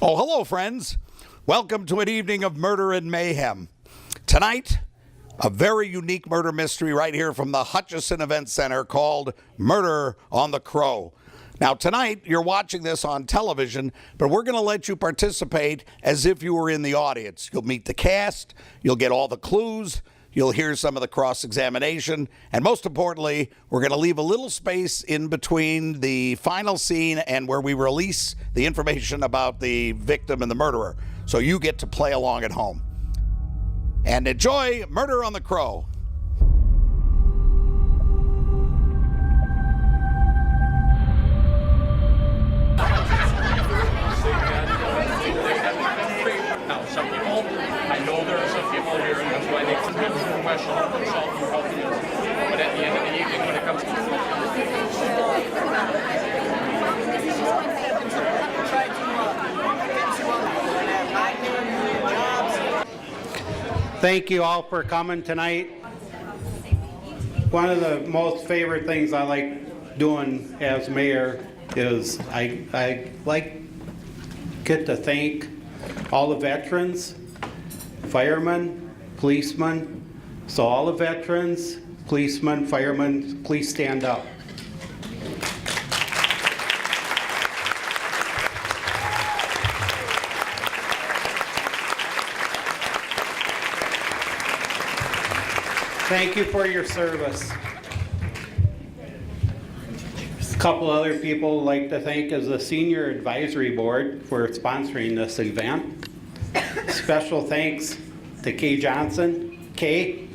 Oh, hello, friends. Welcome to an evening of murder and mayhem. Tonight, a very unique murder mystery right here from the Hutchison Event Center called Murder on the Crow. Now, tonight, you're watching this on television, but we're going to let you participate as if you were in the audience. You'll meet the cast, you'll get all the clues, you'll hear some of the cross-examination, and most importantly, we're going to leave a little space in between the final scene and where we release the information about the victim and the murderer. So you get to play along at home. And enjoy Murder on the Crow. Now, some people, I know there are some people here, and that's why they sometimes professional consultant help you. But at the end of the evening, when it comes Thank you all for coming tonight. One of the most favorite things I like doing as mayor is I get to thank all the veterans, firemen, policemen. So all the veterans, policemen, firemen, please stand up. Thank you for your service. A couple other people I'd like to thank is the Senior Advisory Board for sponsoring this event. Special thanks to Kay Johnson. Kay.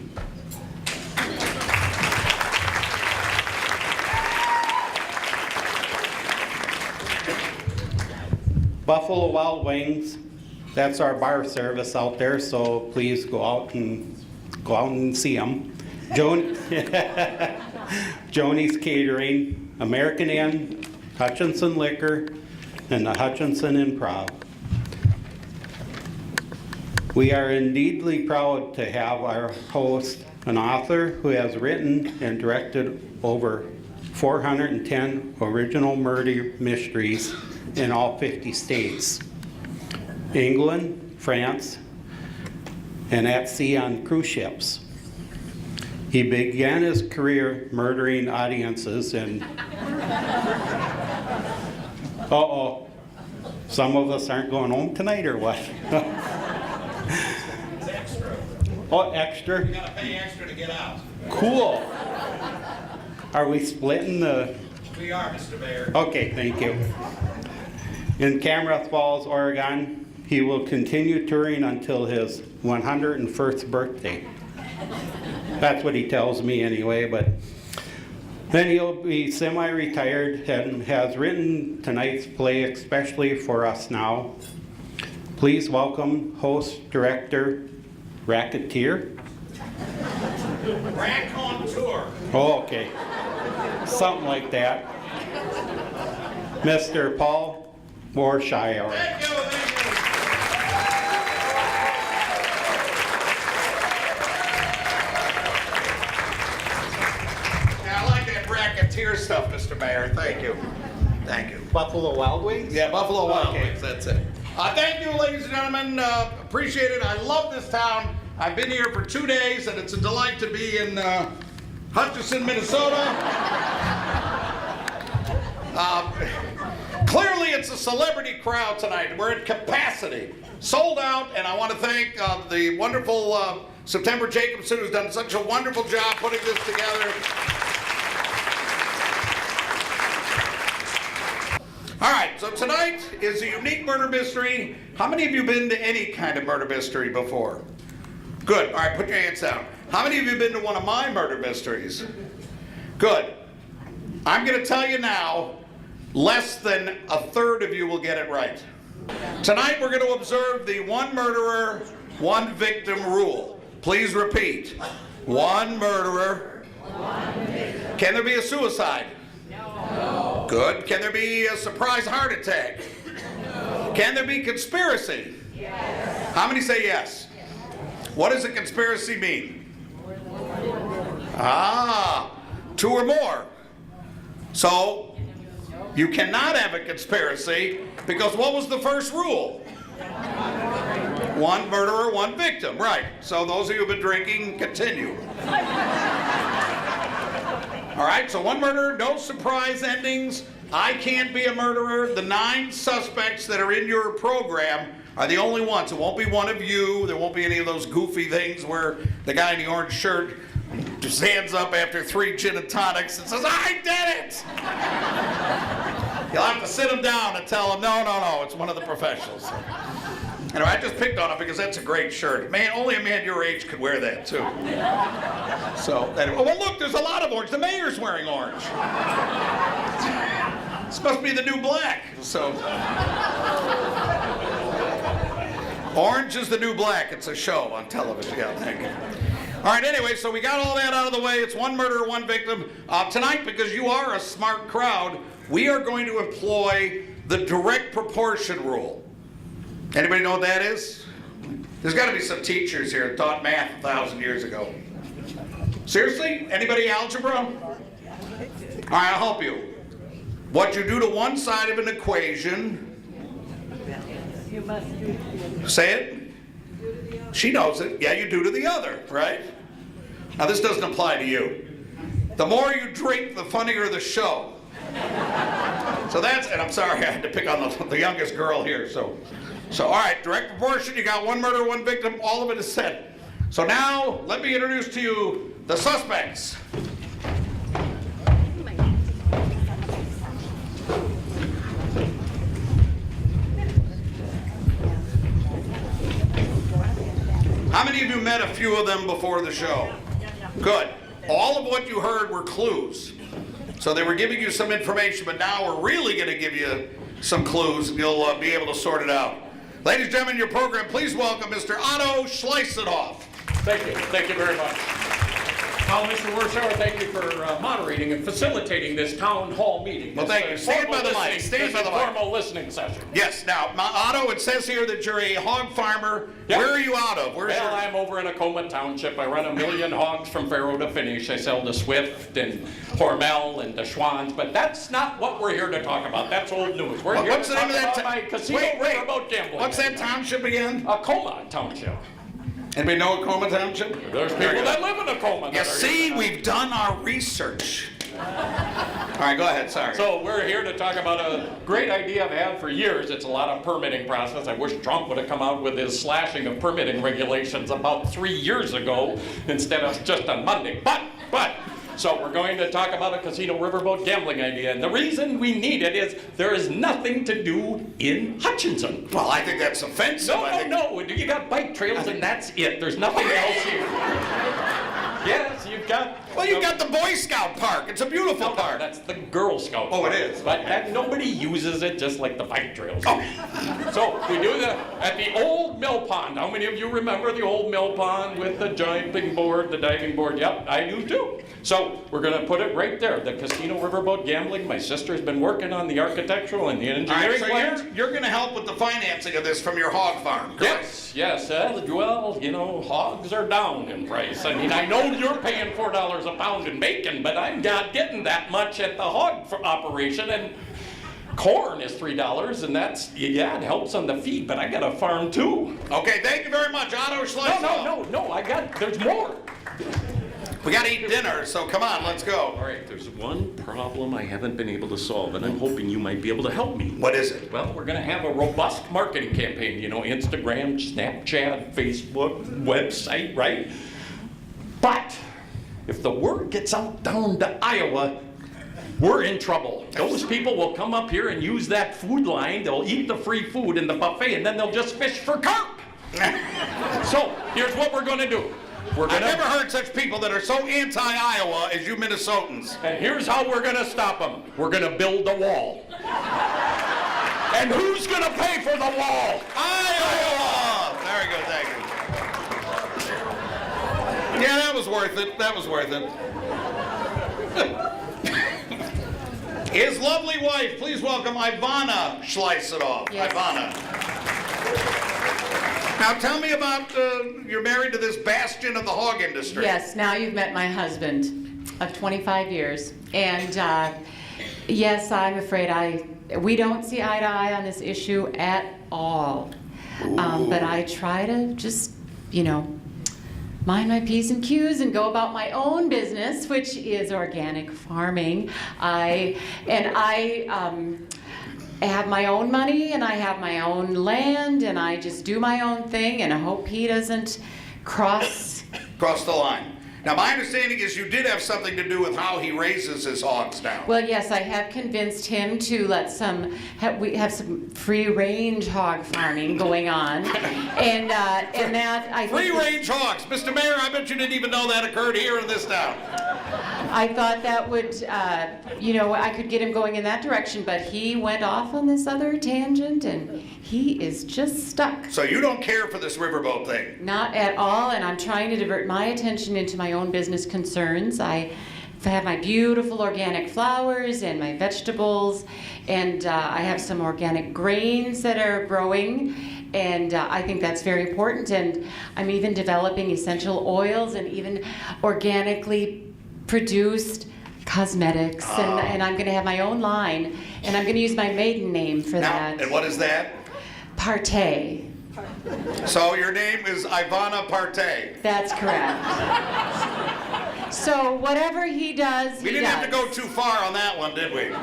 Buffalo Wild Wings, that's our bar service out there, so please go out and see them. Joni's Catering, American Inn, Hutchinson Liquor, and the Hutchinson Improv. We are indeedly proud to have our host, an author who has written and directed over 410 original murder mysteries in all 50 states, England, France, and at sea on cruise ships. He began his career murdering audiences and some of us aren't going home tonight or what? It's extra. Oh, extra? You gotta pay extra to get out. Cool. Are we splitting the? We are, Mr. Mayor. Okay, thank you. In Kamarath Falls, Oregon, he will continue touring until his 101st birthday. That's what he tells me anyway, but then he'll be semi-retired and has written tonight's play especially for us now. Please welcome host, director, racketeer. Raconteur. Oh, okay. Something like that. Mr. Paul Warshire. Thank you. Racketeer stuff, Mr. Mayor. Thank you. Thank you. Buffalo Wild Wings? Yeah, Buffalo Wild Okay. Wings. That's it. Thank you, ladies and gentlemen. Appreciate it. I love this town. I've been here for 2 days, and it's a delight to be in Hutchinson, Minnesota. Clearly, it's a celebrity crowd tonight. We're at capacity. Sold out, and I want to thank the wonderful September Jacobson, who's done such a wonderful job putting this together. All right, so tonight is a unique murder mystery. How many of you been to any kind of murder mystery before? Good. All right, put your hands down. How many of you been to one of my murder mysteries? Good. I'm going to tell you now, less than a third of you will get it right. Tonight we're going to observe the one murderer, one victim rule. Please repeat. One murderer. One victim. Can there be a suicide? No. Good. Can there be a surprise heart attack? No. Can there be conspiracy? Yes. How many say yes? What does a conspiracy mean? Ah, two or more. So You cannot have a conspiracy because what was the first rule? One murderer, one victim. Right. So those of you who've been drinking, continue. All right, so one murderer, no surprise endings. I can't be a murderer. The 9 suspects that are in your program are the only ones. It won't be one of you. There won't be any of those goofy things where the guy in the orange shirt just hands up after 3 gin and tonics and says, I did it! You'll have to sit him down and tell him, no, it's one of the professionals. Anyway, I just picked on it because that's a great shirt. Man, only a man your age could wear that, too. So, anyway. Oh, well, look, there's a lot of orange. The mayor's wearing orange. This must be the new black. So, Orange is the New Black. It's a show on television. Yeah, thank you. All right, anyway, so we got all that out of the way. It's one murderer, one victim. Tonight, because you are a smart crowd, we are going to employ the direct proportion rule. Anybody know what that is? There's got to be some teachers here that taught math 1,000 years ago. Seriously? Anybody algebra? All right, I'll help you. What you do to one side of an equation... Say it? She knows it. Yeah, you do to the other, right? Now, this doesn't apply to you. The more you drink, the funnier the show. So that's... And I'm sorry, I had to pick on the youngest girl here, so all right, direct proportion, you got one murder, one victim, all of it is said. So now, let me introduce to you the suspects. How many of you met a few of them before the show? Good. All of what you heard were clues. So they were giving you some information, but now we're really going to give you some clues, and you'll be able to sort it out. Ladies and gentlemen, your program, please welcome Mr. Otto Schleisenhoff. Thank you very much. Well, Mr. Warshauer, thank you for moderating and facilitating this town hall meeting. Well, thank you. Stand by the mic. Stand by the mic. Formal listening session. Yes. Now, Otto, it says here that you're a hog farmer. Yep. Where are you out of? I'm over in Acoma Township. I run 1 million hogs from farrow to finish. I sell to Swift and Hormel and the Schwans, but that's not what we're here to talk about. That's old news. We're here to talk about my casino riverboat gambling. What's that township again? Acoma Township. Anybody know Acoma Township? There's people that live in Acoma. You see, we've done our research. All right, go ahead, sorry. So we're here to talk about a great idea I've had for years. It's a lot of permitting process. I wish Trump would have come out with his slashing of permitting regulations about 3 years ago instead of just on Monday. But, so we're going to talk about a casino riverboat gambling idea. And the reason we need it is there is nothing to do in Hutchinson. Well, I think that's offensive. No. You got bike trails and that's it. There's nothing else here. Yes, you've got... Well, you've got the Boy Scout Park. It's a beautiful park. That's the Girl Scout Park. Oh, it is? But nobody uses it just like the bike trails. Oh. So we do that at the old mill pond. How many of you remember the old mill pond with the jumping board, the diving board? Yep, I do too. So we're going to put it right there, the casino riverboat gambling. My sister's been working on the architectural and the engineering plans. So you're going to help with the financing of this from your hog farm, correct? Yes. Well, you know, hogs are down in price. I mean, I know you're paying $4 a pound in bacon, but I'm not getting that much at the hog operation. And corn is $3, and that's, it helps on the feed, but I got a farm too. Okay, thank you very much, Otto Schleisenhoff. No, there's more. We got to eat dinner, so come on, let's go. All right, there's one problem I haven't been able to solve, and I'm hoping you might be able to help me. What is it? Well, we're going to have a robust marketing campaign, Instagram, Snapchat, Facebook, website, right? But if the word gets out down to Iowa, we're in trouble. Those people will come up here and use that food line. They'll eat the free food in the buffet, and then they'll just fish for carp. So here's what we're going to do. I've never heard such people that are so anti-Iowa as you Minnesotans. And here's how we're going to stop them. We're going to build a wall. And who's going to pay for the wall? Iowa! Very good, thank you. Yeah, that was worth it. His lovely wife, please welcome Ivana Schleisenhoff. Yes. Ivana. Now tell me about, you're married to this bastion of the hog industry. Yes, now you've met my husband of 25 years. And Yes, I'm afraid we don't see eye to eye on this issue at all. But I try to just, mind my P's and Q's and go about my own business, which is organic farming. I have my own money and I have my own land and I just do my own thing and I hope he doesn't cross the line. Now, my understanding is you did have something to do with how he raises his hogs now. Well, yes, I have convinced him to let we have some free-range hog farming going on, and that I think Free-range hogs, Mr. Mayor. I bet you didn't even know that occurred here in this town. I thought that would, I could get him going in that direction, but he went off on this other tangent, and he is just stuck. So you don't care for this riverboat thing? Not at all, and I'm trying to divert my attention into my own business concerns. I have my beautiful organic flowers and my vegetables, and I have some organic grains that are growing, and I think that's very important. And I'm even developing essential oils and even organically produced cosmetics, and I'm going to have my own line, and I'm going to use my maiden name for that. And what is that? Partey. So your name is Ivana Partey. That's correct. So whatever he does, We didn't have to go too far on that one, did we? All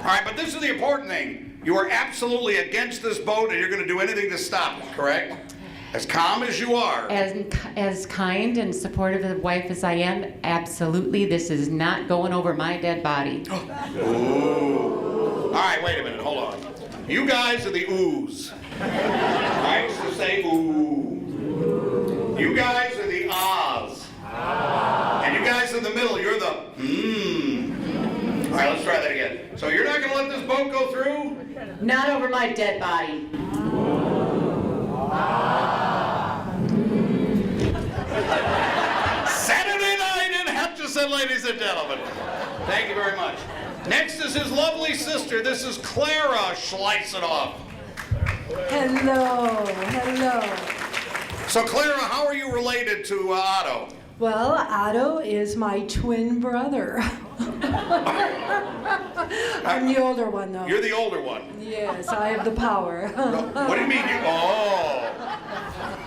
right, but this is the important thing. You are absolutely against this boat, and you're going to do anything to stop it, correct? As calm as you are. As kind and supportive of the wife as I am, absolutely, this is not going over my dead body. Ooh. All right, wait a minute, hold on. You guys are the oohs. I used to say ooh. You guys are the ahs. And you guys in the middle, you're the All right, let's try that again. So you're not going to let this boat go through? Not over my dead body. Saturday night in Hutchinson, ladies and gentlemen. Thank you very much. Next is his lovely sister. This is Clara Schleisenhoff. Hello. So Clara, how are you related to Otto? Well, Otto is my twin brother. I'm the older one, though. You're the older one. Yes, I have the power. What do you mean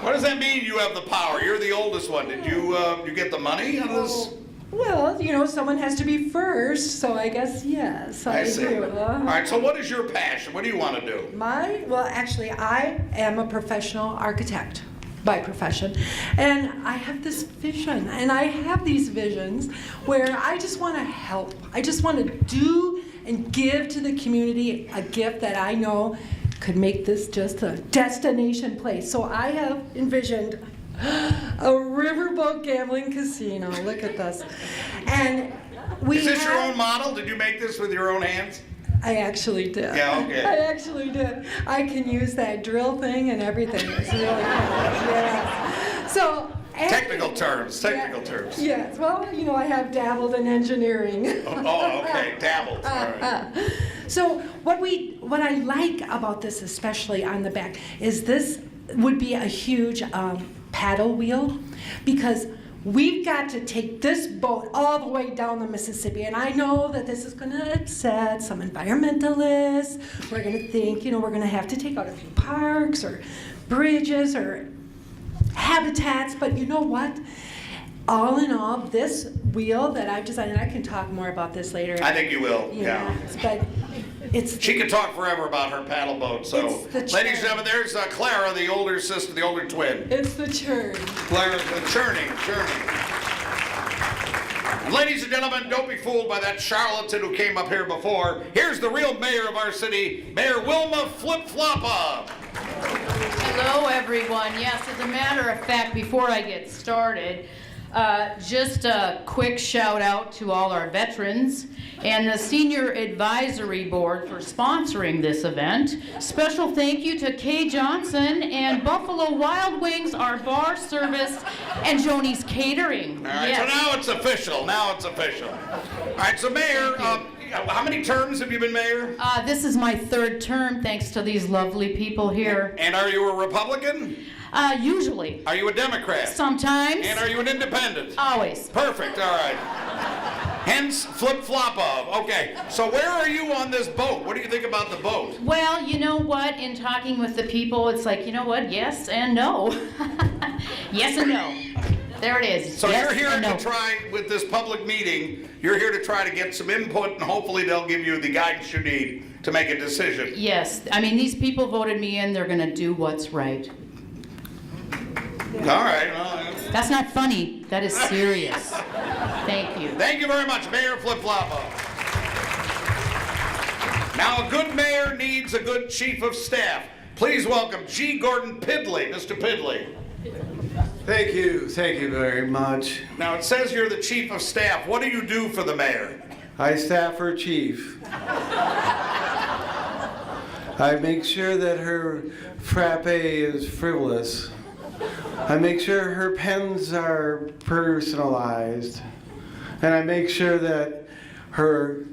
what does that mean, you have the power? You're the oldest one. Did you get the money on this? Well, someone has to be first, so I guess yes, I see. do. All right, so what is your passion? What do you want to do? Actually, I am a professional architect by profession, and I have this vision, and I have these visions where I just want to help. I just want to do and give to the community a gift that I know could make this just a destination place. So I have envisioned a riverboat gambling casino. Look at this. And Is this your own model? Did you make this with your own hands? I actually did. Yeah, okay. I actually did. I can use that drill thing and everything. It's really cool. Yeah. So Technical terms. Yes. Well, I have dabbled in engineering. Oh, okay. Dabbled. All right. So what I like about this, especially on the back, is this would be a huge paddle wheel, because we've got to take this boat all the way down the Mississippi, and I know that this is going to upset some environmentalists. We're going to think, we're going to have to take out a few parks or bridges or habitats, but you know what? All in all, this wheel that I've designed, and I can talk more about this later. I think you will, yeah. But it's She could talk forever about her paddle boat, so. It's the Ladies and gentlemen, there's Clara, the older sister, the older twin. It's the churn. Clara's the churning. And ladies and gentlemen, don't be fooled by that charlatan who came up here before. Here's the real mayor of our city, Mayor Wilma Flip-Floppa. Hello, everyone. Yes, as a matter of fact, before I get started, just a quick shout out to all our veterans and the Senior Advisory Board for sponsoring this event. Special thank you to Kay Johnson and Buffalo Wild Wings, our bar service, and Joni's Catering. All right, Yes. so now it's official. All right, so Mayor, how many terms have you been mayor? This is my third term, thanks to these lovely people here. And are you a Republican? Usually. Are you a Democrat? Sometimes. And are you an independent? Always. Perfect, all right. Hence flip-flop-of. Okay, so where are you on this boat? What do you think about the boat? Well, you know what? In talking with the people, it's like, you know what? Yes and no. Yes and no. There it is. So Yes you're here and no. to try, with this public meeting, you're here to try to get some input, and hopefully they'll give you the guidance you need to make a decision. Yes, I mean, these people voted me in, they're gonna do what's right. All right, well, That's not funny, that is serious. Thank you. thank you very much, Mayor Flip-Floppo. Now, a good mayor needs a good chief of staff. Please welcome G. Gordon Pidley. Mr. Pidley. Thank you very much. Now, it says you're the chief of staff. What do you do for the mayor? I staff her chief. I make sure that her frappe is frivolous. I make sure her pens are personalized. And I make sure that her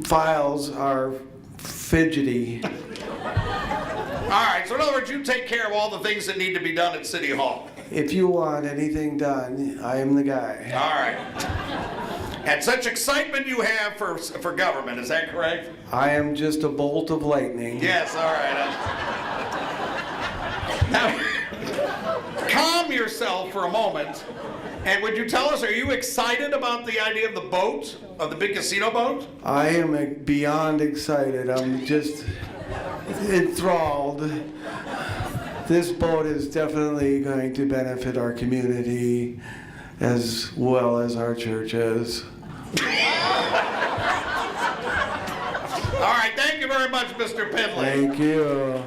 files are fidgety. All right, so in other words, you take care of all the things that need to be done at City Hall. If you want anything done, I am the guy. All right. And such excitement you have for government, is that correct? I am just a bolt of lightning. Yes, all right. Now, calm yourself for a moment. And would you tell us, are you excited about the idea of the boat, of the big casino boat? I am beyond excited. I'm just enthralled. This boat is definitely going to benefit our community as well as our churches. All right, thank you very much, Mr. Pidley. Thank you.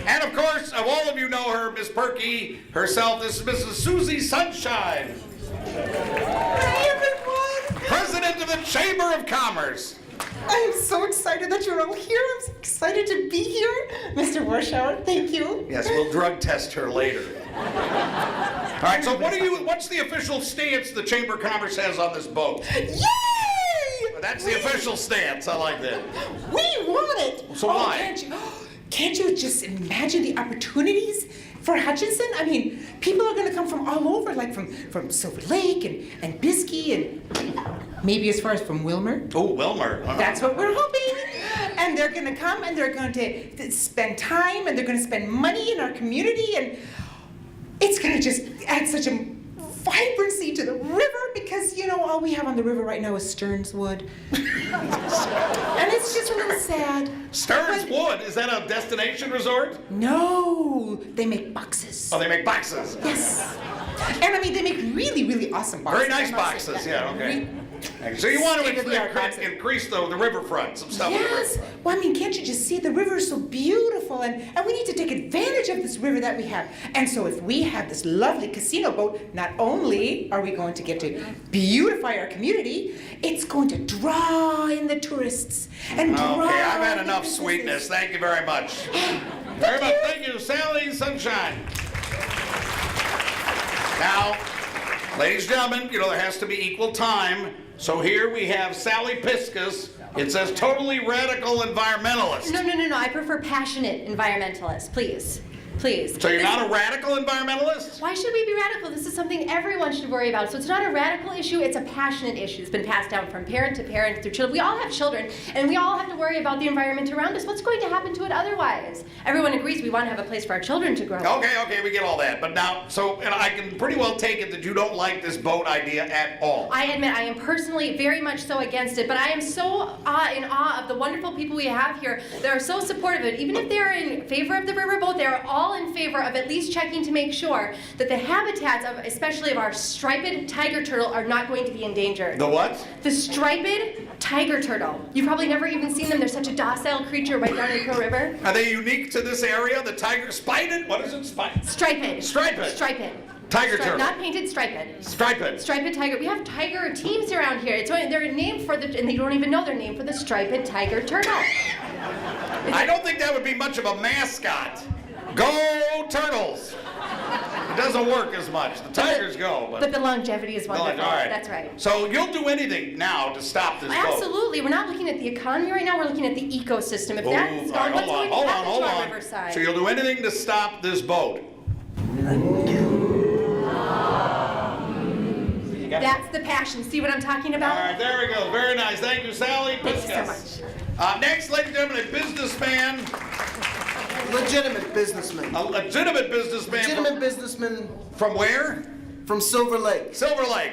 And of course, all of you know her, Miss Perky herself. This is Mrs. Susie Sunshine, Hi, everyone. President of the Chamber of Commerce. I am so excited that you're all here. I'm so excited to be here. Mr. Warschauer, thank you. Yes, we'll drug test her later. All right, so what's the official stance the Chamber of Commerce has on this boat? Yay! That's the official stance. I like that. We want it. So why? Can't you just imagine the opportunities for Hutchinson? I mean, people are going to come from all over, like from Silver Lake and Biskie and maybe as far as from Wilmer. Oh, Wilmer. That's what we're hoping. And they're going to come and they're going to spend time and they're going to spend money in our community, and it's going to just add such a vibrancy to the river, because you know all we have on the river right now is Stearns Wood. And it's just a little sad. Stearns But- Wood, is that a destination resort? No, they make boxes. Oh, they make boxes. Yes. And I mean, they make really, really awesome boxes. Very nice I must say boxes, that. yeah, okay. So you want to State-of-the-art boxes. increase the riverfront, some stuff. Yes. Well, I mean, can't you just see the river is so beautiful, and we need to take advantage of this river that we have. And so if we have this lovely casino boat, not only are we going to get to beautify our community, it's going to draw in the tourists and draw Okay, I've had in the enough businesses. sweetness. Thank you very much. Very much. Thank you, Sally Sunshine. Now, ladies and gentlemen, you know there has to be equal time. So here we have Sally Piskus. It says totally radical environmentalist. No. I prefer passionate environmentalist, please. Please. So you're not a radical environmentalist? Why should we be radical? This is something everyone should worry about. So it's not a radical issue, it's a passionate issue. It's been passed down from parent to parent through children. We all have children, and we all have to worry about the environment around us. What's going to happen to it otherwise? Everyone agrees we want to have a place for our children to grow. Okay, we get all that. But now, and I can pretty well take it that you don't like this boat idea at all. I admit I am personally very much so against it, but I am so in awe of the wonderful people we have here that are so supportive of it. Even if they are in favor of the riverboat, they are all in favor of at least checking to make sure that the habitats of, especially of our striped tiger turtle, are not going to be endangered. The what? The striped tiger turtle. You've probably never even seen them. They're such a docile creature right down in the Crow River. Are they unique to this area? The tiger, spided? What is it? Striped. Striped. Striped. Tiger turtle. Not painted, striped. Striped. Striped tiger. We have tiger teams around here. They're named for the, and they don't even know they're named for the striped tiger turtle. I don't think that would be much of a mascot. Go Turtles! It doesn't work as much. The Tigers go, But the longevity is wonderful. all right. That's right. So you'll do anything now to stop this boat? Absolutely. We're not looking at the economy right now. We're looking at the ecosystem. If Ooh, that's all right, gone, what's going to happen to our riverside? So you'll do anything to stop this boat? passion. That's the passion. See what I'm talking All about? right, there we go. Very nice. Thank you, Sally. Thank you so Piskus. Next, ladies and gentlemen, a businessman, Legitimate businessman. a legitimate businessman. Legitimate businessman From where? from Silver Lake. Silver Lake.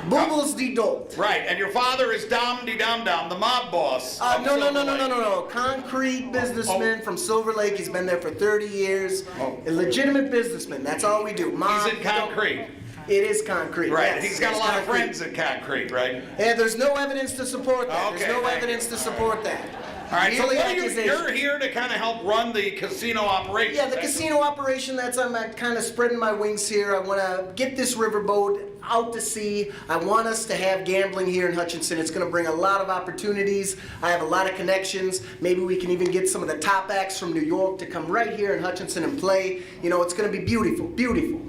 Boobles de Dolt. Right, and your father is Dom de Dum Dum, the mob boss. of No. Silver Lake. Concrete businessman from Silver Lake. He's been there for 30 years. Oh. A legitimate businessman. That's all we do. Mob, He's in concrete. It is concrete. Right, Yes, he's got a it's lot of concrete. friends in concrete, right? And there's no evidence to support that. Okay, There's no thank you. evidence to support that. All right, so Merely what are accusations. you're here to kind of help run the casino operation. Yeah, the casino operation, I'm kind of spreading my wings here. I want to get this riverboat out to sea. I want us to have gambling here in Hutchinson. It's going to bring a lot of opportunities. I have a lot of connections. Maybe we can even get some of the top acts from New York to come right here in Hutchinson and play. You know, it's going to be beautiful, beautiful.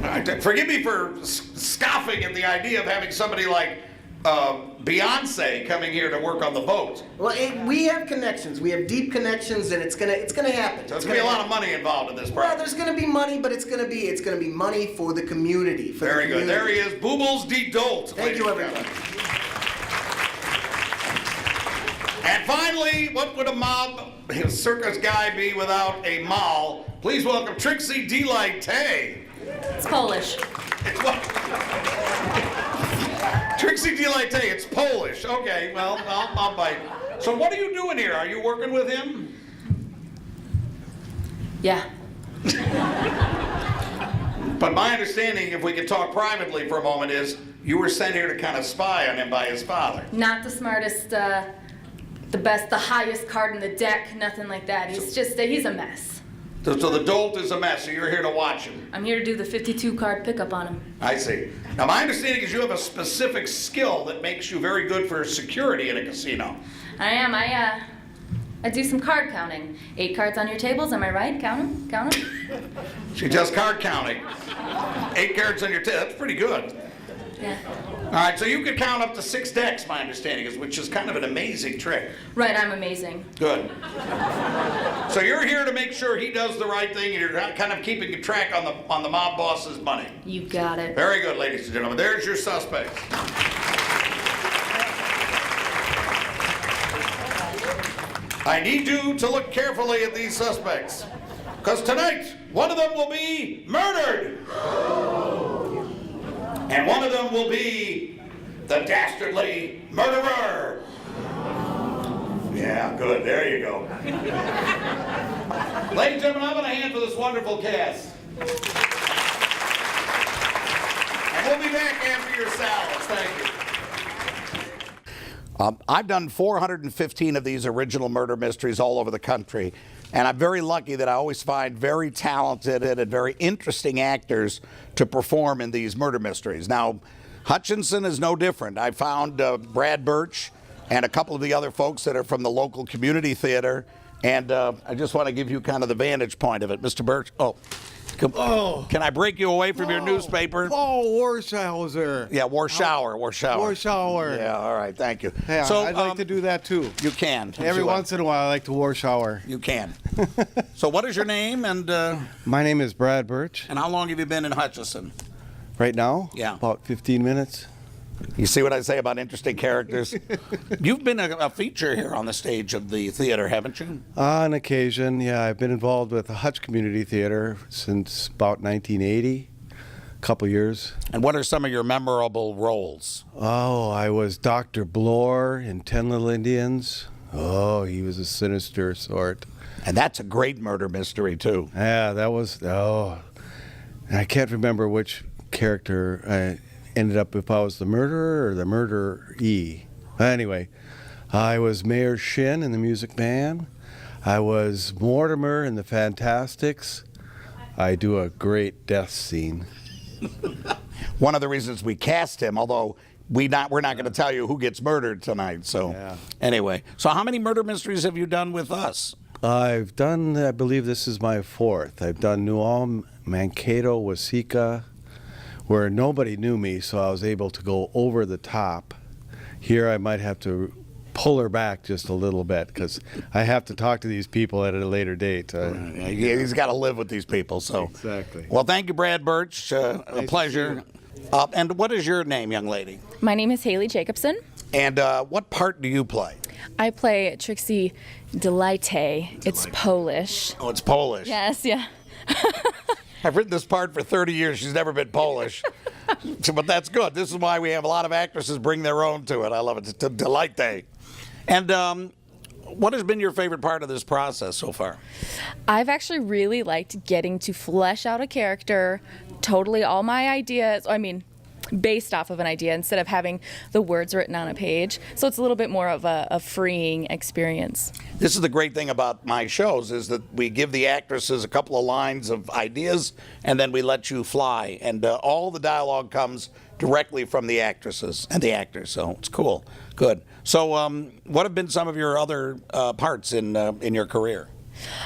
All right, forgive me for scoffing at the idea of having somebody like Beyonce coming here to work on the boat. Well, we have connections. We have deep connections, and it's gonna happen. So it's gonna be a lot of money involved in this Well, project. there's gonna be money, but it's gonna be money for the community. For Very the good. There he community. is, Boobles de Dolt. Thank you, ladies and everybody. gentlemen. And finally, what would a mob circus guy be without a mall? Please welcome Trixie Delight-Tay. It's Polish. Trixie Delight-Tay, it's Polish. Okay, well, I'll bite. So what are you doing here? Are you working with him? Yeah. But my understanding, if we could talk privately for a moment, is you were sent here to kind of spy on him by his father. Not the smartest, the best, the highest card in the deck, nothing like that. He's just, he's a mess. So the dolt is a mess, so you're here to watch him. I'm here to do the 52 card pickup on him. I see. Now, my understanding is you have a specific skill that makes you very good for security in a casino. I am, I do some card counting. 8 cards on your tables, am I right? Count them, She does card counting. 8 cards on your table. That's pretty good. Yeah. All right, so you could count up to 6 decks, my understanding is, which is kind of an amazing trick. Right, I'm amazing. Good. So you're here to make sure he does the right thing, and you're kind of keeping a track on the mob boss's money. You got it. Very good, ladies and gentlemen. There's your suspects. I need you to look carefully at these suspects, because tonight, one of them will be murdered. And one of them will be the dastardly murderer. Yeah, good. There you go. Ladies and gentlemen, I'm going to hand for this wonderful cast. And we'll be back after your salads. Thank you. I've done 415 of these original murder mysteries all over the country. And I'm very lucky that I always find very talented and very interesting actors to perform in these murder mysteries. Now, Hutchinson is no different. I found Brad Birch and a couple of the other folks that are from the local community theater. And I just want to give you kind of the vantage point of it. Mr. Birch, can I break you away from your newspaper? Oh, Warshauser. Yeah, Warshower. Warshower. Yeah, all right, thank you. Yeah, So, I'd like to do that too. You can. Every once in a while, I like to Warshower. You can. So what is your name and My name is Brad Birch. how long have you been in Hutchinson? Right now? Yeah. About 15 minutes. You see what I say about interesting characters? You've been a feature here on the stage of the theater, haven't you? On occasion, yeah. I've been involved with the Hutch Community Theater since about 1980. A couple years. And what are some of your memorable roles? Oh, I was Dr. Bloor in 10 Little Indians. Oh, he was a sinister sort. And that's a great murder mystery, too. Yeah, that was, I can't remember which character I ended up, if I was the murderer or the murderee. Anyway, I was Mayor Shin in the Music Man. I was Mortimer in the Fantastics. I do a great death scene. One of the reasons we cast him, although we're not going to tell you who gets murdered tonight. So anyway, so how many murder mysteries have you done with us? I've done, I believe this is my 4th. I've done New Ulm, Mankato, Waseca, where nobody knew me, so I was able to go over the top. Here I might have to pull her back just a little bit because I have to talk to these people at a later date. Yeah, he's got to live with these people. So Exactly. Well, thank you, Brad Birch. A pleasure. And what is your name, young lady? My name is Haley Jacobson. And what part do you play? I play Trixie Delighte. It's Polish. Oh, it's Polish. Yes, yeah. I've written this part for 30 years. She's never been Polish. But that's good. This is why we have a lot of actresses bring their own to it. I love it. It's a delight day. And what has been your favorite part of this process so far? I've actually really liked getting to flesh out a character, totally all my ideas, based off of an idea instead of having the words written on a page. So it's a little bit more of a freeing experience. This is the great thing about my shows is that we give the actresses a couple of lines of ideas and then we let you fly. And all the dialogue comes directly from the actresses and the actors. So it's cool. Good. So what have been some of your other parts in your career?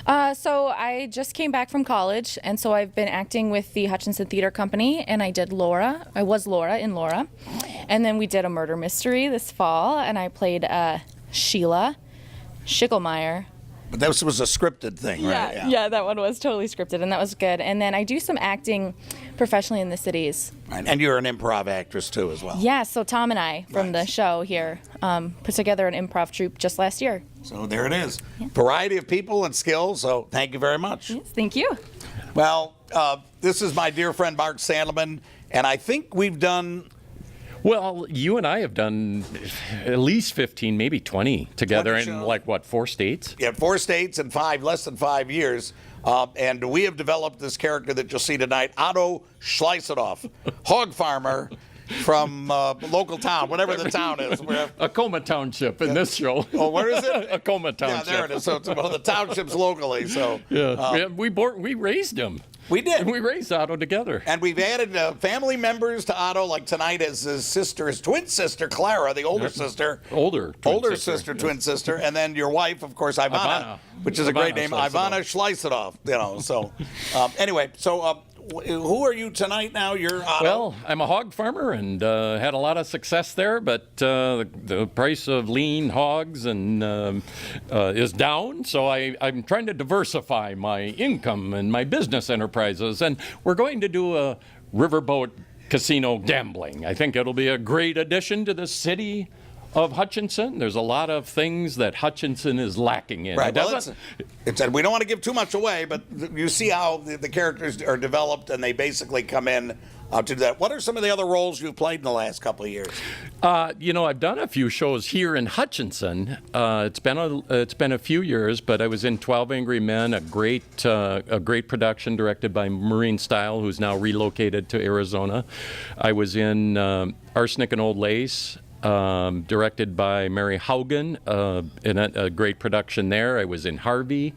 So I just came back from college, and so I've been acting with the Hutchinson Theater Company, and I did Laura. I was Laura in Laura. And then we did a murder mystery this fall, and I played Sheila Schickelmeyer. But this was a scripted thing, right? Yeah, that one was totally scripted, and that was good. And then I do some acting professionally in the cities. Right. And you're an improv actress, too, as well. Yeah, so Tom and I from the show here put together an improv troupe just last year. So there it is. Yeah. Variety of people and skills, so thank you very much. Yes, thank you. Well, this is my dear friend Mark Sandelman, and I think we've done... Well, you and I have done at least 15, maybe 20 together 20 in, like, what, 4 states? Yeah, 4 states and less than 5 years. And we have developed this character that you'll see tonight, Otto Schleisedoff, hog farmer from local town, whatever the town is. Acoma Township in this show. Oh, where is it? Acoma Township. Yeah, there it is. So it's one of the townships locally. So yeah, we raised him. We did. We raised Otto together. And we've added family members to Otto, like tonight is his twin sister, Clara, the older sister. Older sister, twin sister. And then your wife, of course, Ivana. Which is a great name, Ivana Schleisedoff. So anyway, so who are you tonight now? You're Otto. Well, I'm a hog farmer and had a lot of success there, but the price of lean hogs is down, so I'm trying to diversify my income and my business enterprises, and we're going to do a riverboat casino gambling. I think it'll be a great addition to the city of Hutchinson. There's a lot of things that Hutchinson is lacking in. Right. Well, we don't want to give too much away, but you see how the characters are developed, and they basically come in to do that. What are some of the other roles you've played in the last couple of years? I've done a few shows here in Hutchinson. It's been a few years, but I was in 12 Angry Men, a great production directed by Maureen Style, who's now relocated to Arizona. I was in Arsenic and Old Lace, directed by Mary Haugen, in a great production there. I was in Harvey,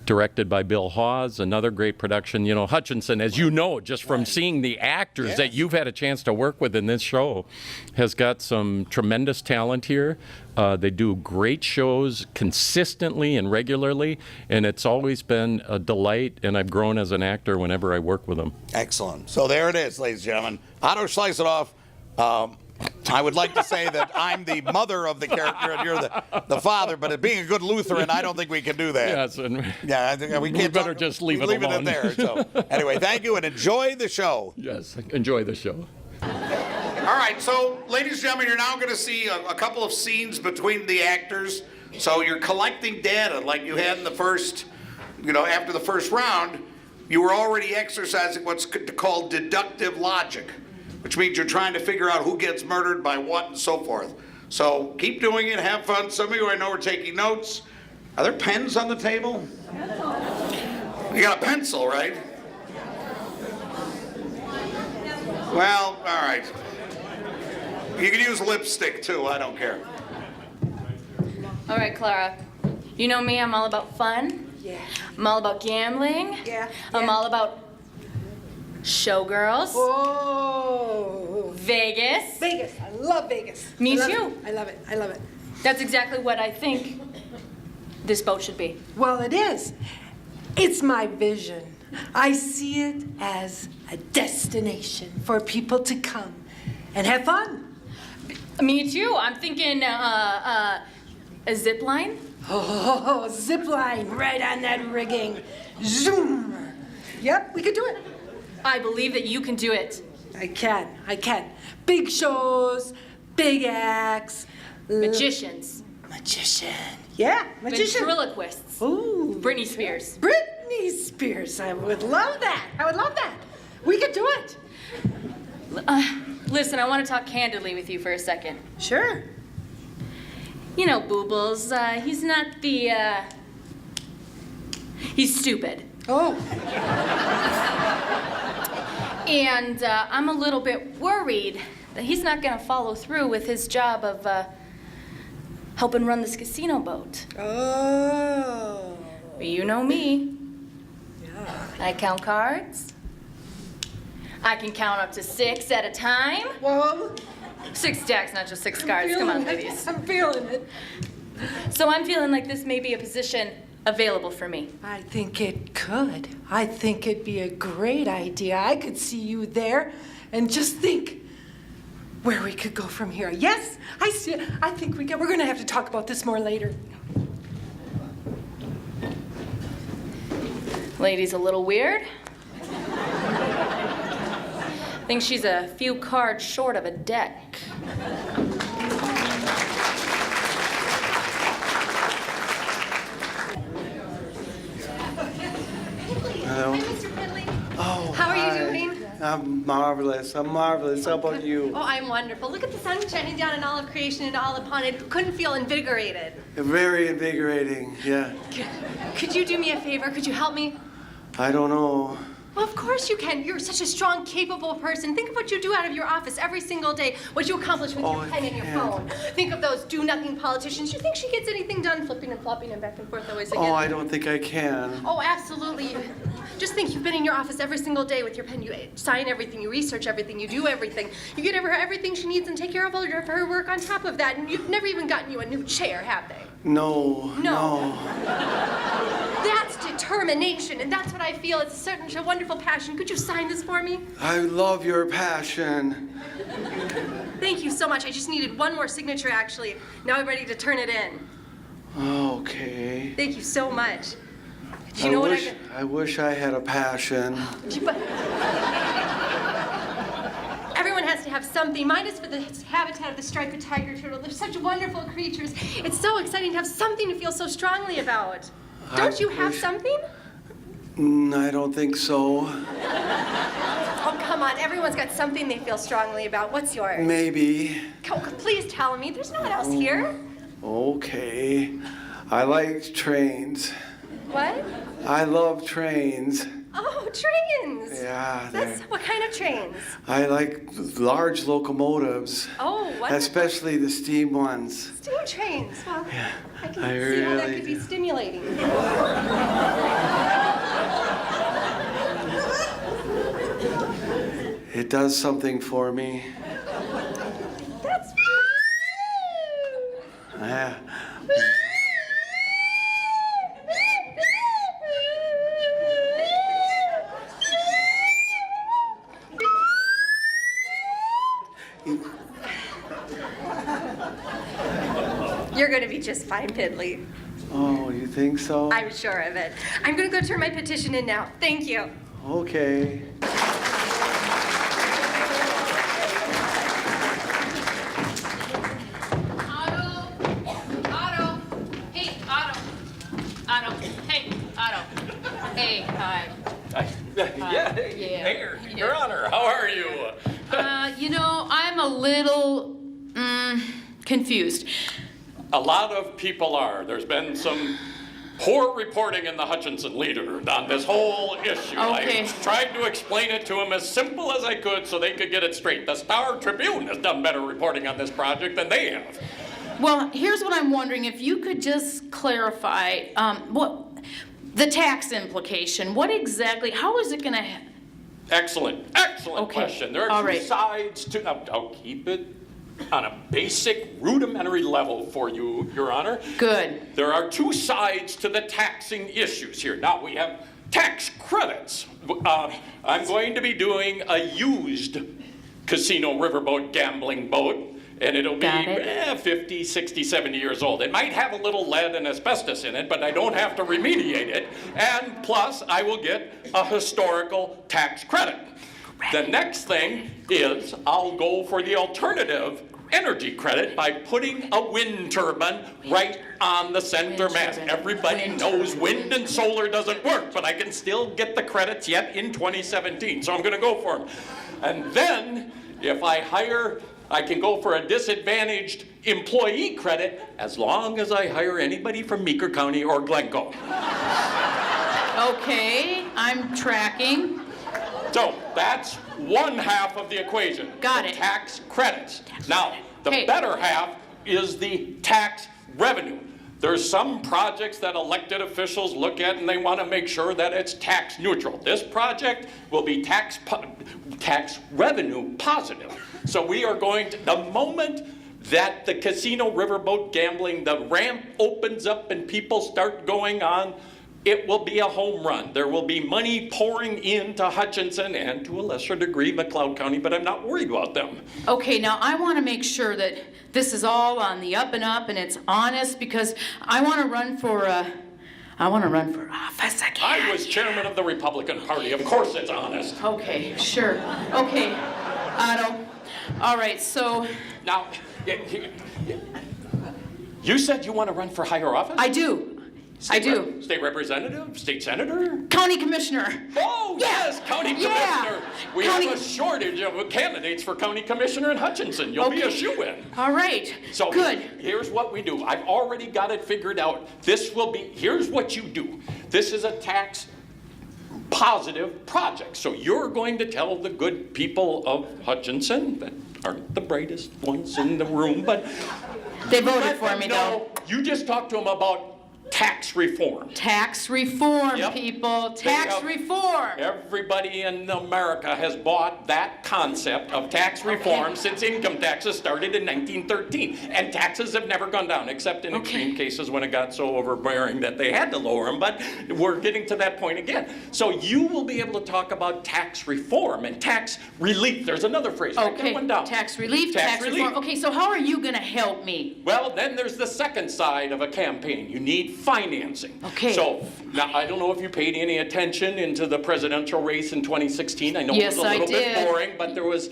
directed by Bill Hawes, another great production. Hutchinson, as you know, just from seeing the actors that you've had a chance to work with in this show, has got some tremendous talent here. They do great shows consistently and regularly, and it's always been a delight, and I've grown as an actor whenever I work with them. Excellent. So there it is, ladies and gentlemen. Otto Schleisedoff. I would like to say that I'm the mother of the character and you're the father, but being a good Lutheran, I don't think we can do that. Yes, and we can't better just leave it alone. There. So anyway, thank you and enjoy the show. Yes, enjoy the show. All right, so ladies and gentlemen, you're now going to see a couple of scenes between the actors. So you're collecting data like you had in the first, after the first round, you were already exercising what's called deductive logic, which means you're trying to figure out who gets murdered by what and so forth. So keep doing it, have fun. Some of you I know are taking notes. Are there pens on the table? You got a pencil, right? Well, all right. You can use lipstick too, I don't care. All right, Clara. You know me, I'm all about fun. Yeah. I'm all about gambling. Yeah. I'm all about showgirls. Whoa. Vegas. Vegas. I love Vegas. Me too. I love it. I love it. That's exactly what I think this boat should be. Well, it is. It's my vision. I see it as a destination for people to come and have fun. Me too. I'm thinking A zip line? Oh, zip line right on that rigging. Zoom. Yep, we could do it. I believe that you can do it. I can. Big shows, big acts. Magicians. Magician. Yeah, magician. Ventriloquists. Ooh. Britney Spears. Britney Spears. I would love that. We could do it. Listen, I want to talk candidly with you for a second. Sure. You know, Boobles, he's not the, he's stupid. Oh. And I'm a little bit worried that he's not going to follow through with his job of helping run this casino boat. Oh. You know me. Yeah. I count cards. I can count up to 6 at a time. Whoa. 6 stacks, not just 6 cards. Come on, ladies. I'm feeling it. So I'm feeling like this may be a position available for me. I think it could. I think it'd be a great idea. I could see you there and just think where we could go from here. Yes, I see it. I think we can. We're going to have to talk about this more later. Lady's a little weird. Think she's a few cards short of a deck. Hello. Hi, Mr. Finley. Oh, How are you hi. doing? I'm marvelous. How about you? Oh, I'm wonderful. Look at the sun shining down on all of creation and all upon it. Couldn't feel invigorated. Very invigorating, yeah. Could you do me a favor? Could you help me? I don't know. Well, of course you can. You're such a strong, capable person. Think of what you do out of your office every single day, what you accomplish with your pen and your phone. Think of those do-nothing politicians. You think she gets anything done flipping and flopping and back and forth always again? Oh, I don't think I can. Oh, absolutely. Just think, you've been in your office every single day with your pen. You sign everything, you research everything, you do everything. You get her everything she needs and take care of all of her work on top of that. And you've never even gotten you a new chair, have they? No. That's determination, and that's what I feel. It's such a wonderful passion. Could you sign this for me? I love your passion. Thank you so much. I just needed one more signature, actually. Now I'm ready to turn it in. Okay. Thank you so much. Do you know what I wish I had a passion. But everyone has to have something. Mine is for the habitat of the striped tiger turtle. They're such wonderful creatures. It's so exciting to have something to feel so strongly about. Don't you have something? I don't think so. Oh, come on. Everyone's got something they feel strongly about. What's yours? Maybe. Oh, please tell me. There's no one else here. Okay. I like trains. What? I love trains. Oh, trains. Yeah. What kind of trains? I like large locomotives. Oh, wonderful. Especially the steam ones. Steam trains. Well, Yeah, I can I see how that really could be stimulating. It does something for me. That's Yeah. You're going to be just fine, Piddly. Oh, you think so? I'm sure of it. I'm going to go turn my petition in now. Thank you. Okay. Otto. Hey, Otto. Otto. Hey, Otto. Hey, hi. Mayor, Your Honor, how are you? You know, I'm a little confused. A lot of people are. There's been some poor reporting in the Hutchinson Leader on this whole issue. Okay. I tried to explain it to them as simple as I could so they could get it straight. The Star Tribune has done better reporting on this project than they have. Well, here's what I'm wondering, if you could just clarify, what the tax implication, what exactly, how is it gonna Excellent Okay. question. There All are two right. sides to, I'll keep it on a basic, rudimentary level for you, Your Honor. Good. There are two sides to the taxing issues here. Now, we have tax credits. I'm going to be doing a used casino riverboat gambling boat, and it'll be Got it. 50, 60, 70 years old. It might have a little lead and asbestos in it, but I don't have to remediate it. And plus, I will get a historical tax credit. The next thing is I'll go for the alternative energy credit by putting a wind turbine right on the center mast. Everybody knows wind and solar doesn't work, but I can still get the credits yet in 2017, so I'm going to go for them. And then, if I hire, I can go for a disadvantaged employee credit as long as I hire anybody from Meeker County or Glencoe. Okay, I'm tracking. So that's one half of the equation. Got the it. Tax credits. Now, the Hey. better half is the tax revenue. There's some projects that elected officials look at and they want to make sure that it's tax neutral. This project will be tax revenue positive. So we are going to, the moment that the casino riverboat gambling, the ramp opens up and people start going on, it will be a home run. There will be money pouring into Hutchinson and to a lesser degree McLeod County, but I'm not worried about them. Okay, now I want to make sure that this is all on the up and up and it's honest, because I want to run for office again. I was chairman of the Republican Party. Of course it's honest. Okay, sure. Okay, Otto. All right, so Now, you said you want to run for higher office? I do. I do. State representative? State senator? County commissioner. Oh, yes, county Yeah. commissioner. We County- have a shortage of candidates for county commissioner in Hutchinson. You'll be a Okay. shoo-in. All right. So Good. here's what we do. I've already got it figured out. This will be, here's what you do. This is a tax positive project. So you're going to tell the good people of Hutchinson, that aren't the brightest ones in the room, but They voted let for them me, know. though. You just talk to them about tax reform. Tax reform, Yep. people. They Tax have- reform. Everybody in America has bought that concept of tax reform since income taxes started in 1913. And taxes have never gone down, except in extreme cases when it got so overbearing that they had to lower them. But we're getting to that point again. So you will be able to talk about tax reform and tax relief. There's another phrase. Write that Okay, one down. tax relief, Tax tax relief. reform. Okay, so how are you gonna help me? Well, then there's the second side of a campaign. You need financing. Okay. So, now, I don't know if you paid any attention into the presidential race in 2016. I know Yes, it was a I little bit did. boring, but there was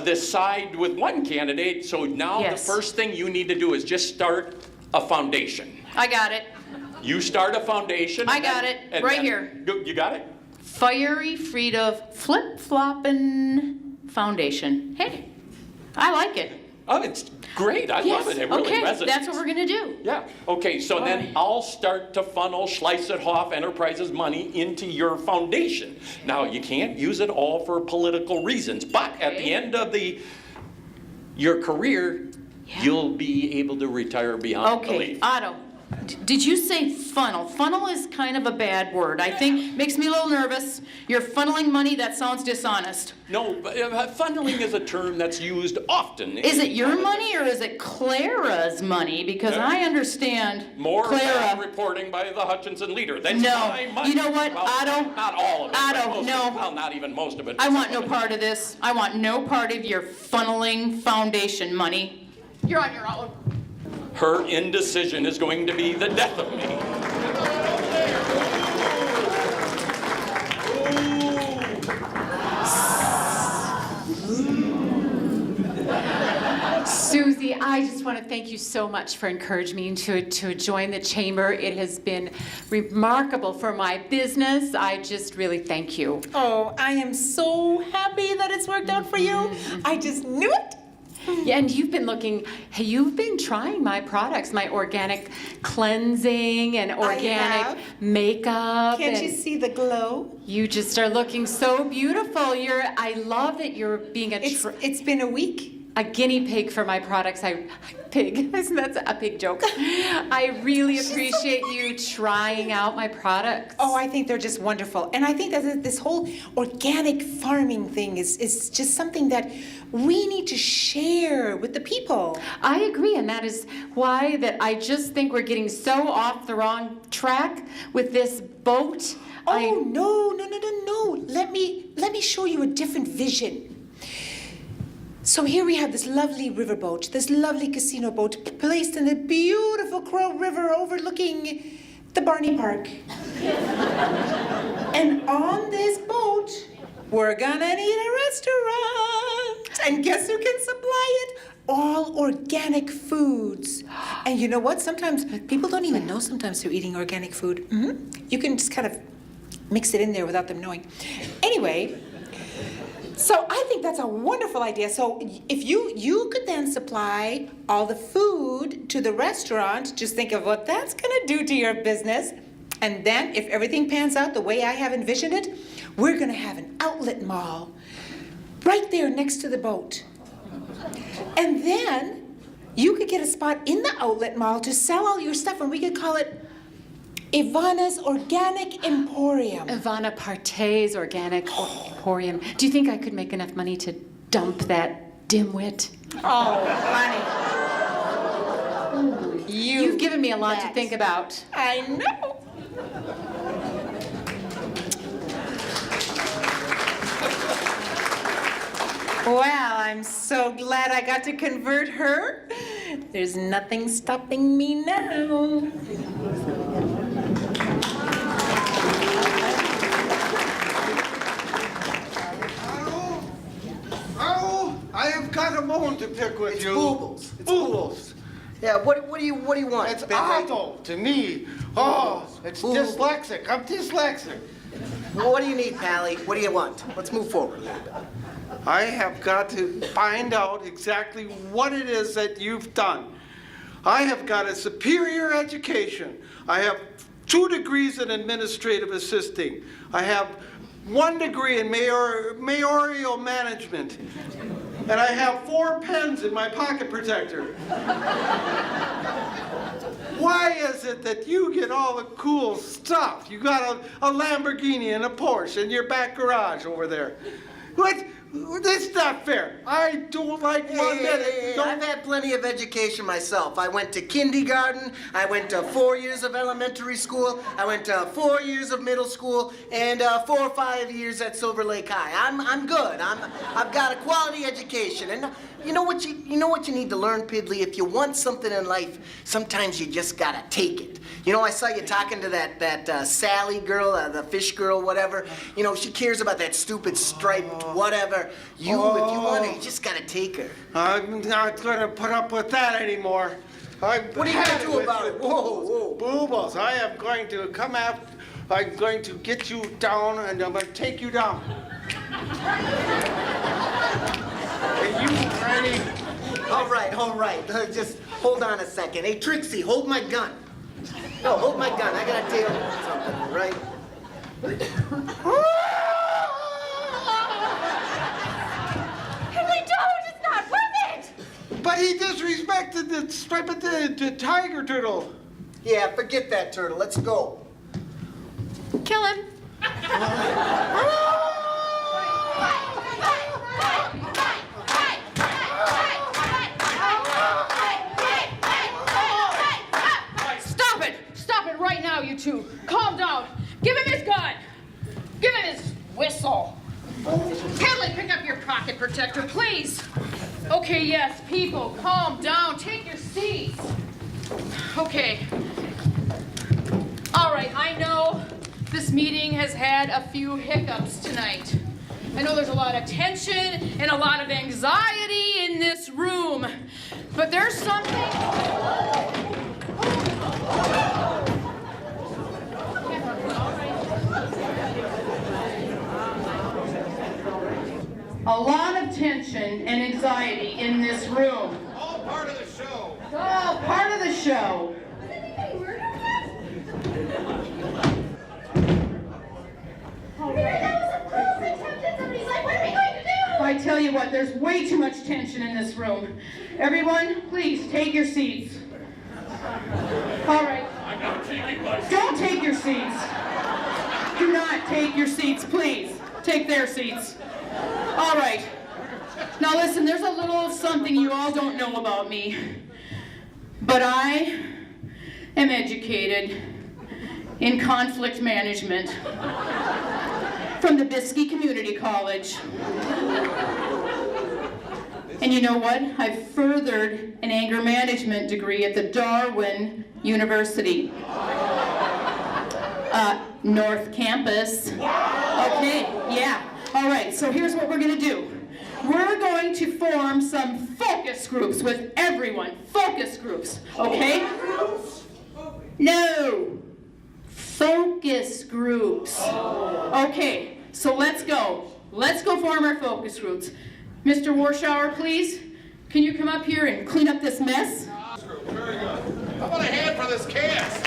this side with one candidate. So now Yes. the first thing you need to do is just start a foundation. I got it. You start a foundation. I and got then- it, and right then- here. You got it? Fiery Frida Flip-Floppin' Foundation. Hey, I like it. Oh, it's great. I love it. It really okay, resonates. that's what we're gonna do. Yeah, okay, so then right. I'll start to funnel Schleisethoff Enterprises money into your foundation. Now, you can't use it all for political reasons, but at the Okay. end of your career, you'll be able to retire beyond Okay, belief. Otto, did you say funnel? Funnel is kind of a bad word. I think makes me a little nervous. You're funneling money, that sounds dishonest. No, but, funneling is a term that's used often. Is it your money or is it Clara's money? Because I understand More bad Clara. reporting by the Hutchinson leader. That's No. my money. You know what, Well, Otto? Not all of it. but Otto, most of no. it. Well, not even most of it. I but want some no of it. part of this. I want no part of your funneling foundation money. You're on your own. Her indecision is going to be the death of me. Susie, I just want to thank you so much for encouraging me to join the chamber. It has been remarkable for my business. I just really thank you. Oh, I am so happy that it's worked out for you. I just knew it. Yeah, and you've been trying my products, my organic cleansing and have. organic makeup. Can't you and see the glow? You just are looking so beautiful. I love that you're being It's been a week. a guinea pig for my products. That's a pig joke. I really appreciate you trying out my products. Oh, I think they're just wonderful. And I think that this whole organic farming thing is just something that we need to share with the people. I agree, and that is why that I just think we're getting so off the wrong track with this boat. Oh, no. Let me show you a different vision. So here we have this lovely riverboat, this lovely casino boat placed in the beautiful Crow River overlooking the Barney Park. And on this boat, we're gonna need a restaurant. And guess who can supply it? All organic foods. And you know what? Sometimes people don't even know sometimes they're eating organic food. You can just kind of mix it in there without them knowing. Anyway, so I think that's a wonderful idea. So if you could then supply all the food to the restaurant, just think of what that's gonna do to your business. And then if everything pans out the way I have envisioned it, we're gonna have an outlet mall right there next to the boat. And then you could get a spot in the outlet mall to sell all your stuff, and we could call it Ivana's Organic Emporium. Ivana Partey's Organic Emporium. Do you think I could make enough money to dump that dimwit? Oh, honey. You've given me a lot to think about. I know. Well, I'm so glad I got to convert her. There's nothing stopping me now. Oh, I have got a bone to pick with you. Boobles. It's Boobles. Yeah, what do you want? It's Bentley? awful to me. Oh, it's dyslexic. I'm dyslexic. Well, what do you need, Pally? What do you want? Let's move forward a little bit. I have got to find out exactly what it is that you've done. I have got a superior education. I have 2 degrees in administrative assisting. I have 1 degree in mayoral management. And I have 4 pens in my pocket protector. Why is it that you get all the cool stuff? You got a Lamborghini and a Porsche in your back garage over there. What? That's not fair. I don't like one minute. I've had plenty of education myself. I went to kindergarten, I went to 4 years of elementary school, I went to 4 years of middle school, and 4 or 5 years at Silver Lake High. I'm good. I've got a quality education. And you know what you need to learn, Piddly? If you want something in life, sometimes you just gotta take it. You know, I saw you talking to that Sally girl, the fish girl, whatever. You know, she cares about that stupid striped whatever. If you want her, you just gotta take her. I'm not going to put up with that anymore. What are you gonna do about it? Whoa. Boobles, I am going to come after, I'm going to get you down and I'm going to take you down. Are you ready? All right. Just hold on a second. Hey, Trixie, hold my gun. No, hold my gun. I gotta tell you something, all right? Henry, don't! It's not worth it! But he disrespected the striped the tiger turtle. Yeah, forget that turtle. Let's go. Kill him. Stop it right now, you two. Calm down. Give him his gun. Give him his whistle. Kelly, pick up your pocket protector, please. Okay, yes, people, calm down. Take your seats. Okay. All right, I know this meeting has had a few hiccups tonight. I know there's a lot of tension and a lot of anxiety in this room, but there's something... A lot of tension and anxiety in this room. All part of the show. It's all part of the show. I tell you what, there's way too much tension in this room. Everyone, please take your seats. All right. Don't take your seats. Do not take your seats, please. Take their seats. All right. Now listen, there's a little something you all don't know about me. But I am educated in conflict management from the Biskey Community College. And you know what? I've furthered an anger management degree at the Darwin University. North Campus. Okay, yeah. All right, so here's what we're gonna do. We're going to form some focus groups with everyone. Focus groups, okay? No. Focus groups. Okay, so let's go. Let's go form our focus groups. Mr. Warschauer, please, can you come up here and clean up this mess? Very good. How about a hand for this cast?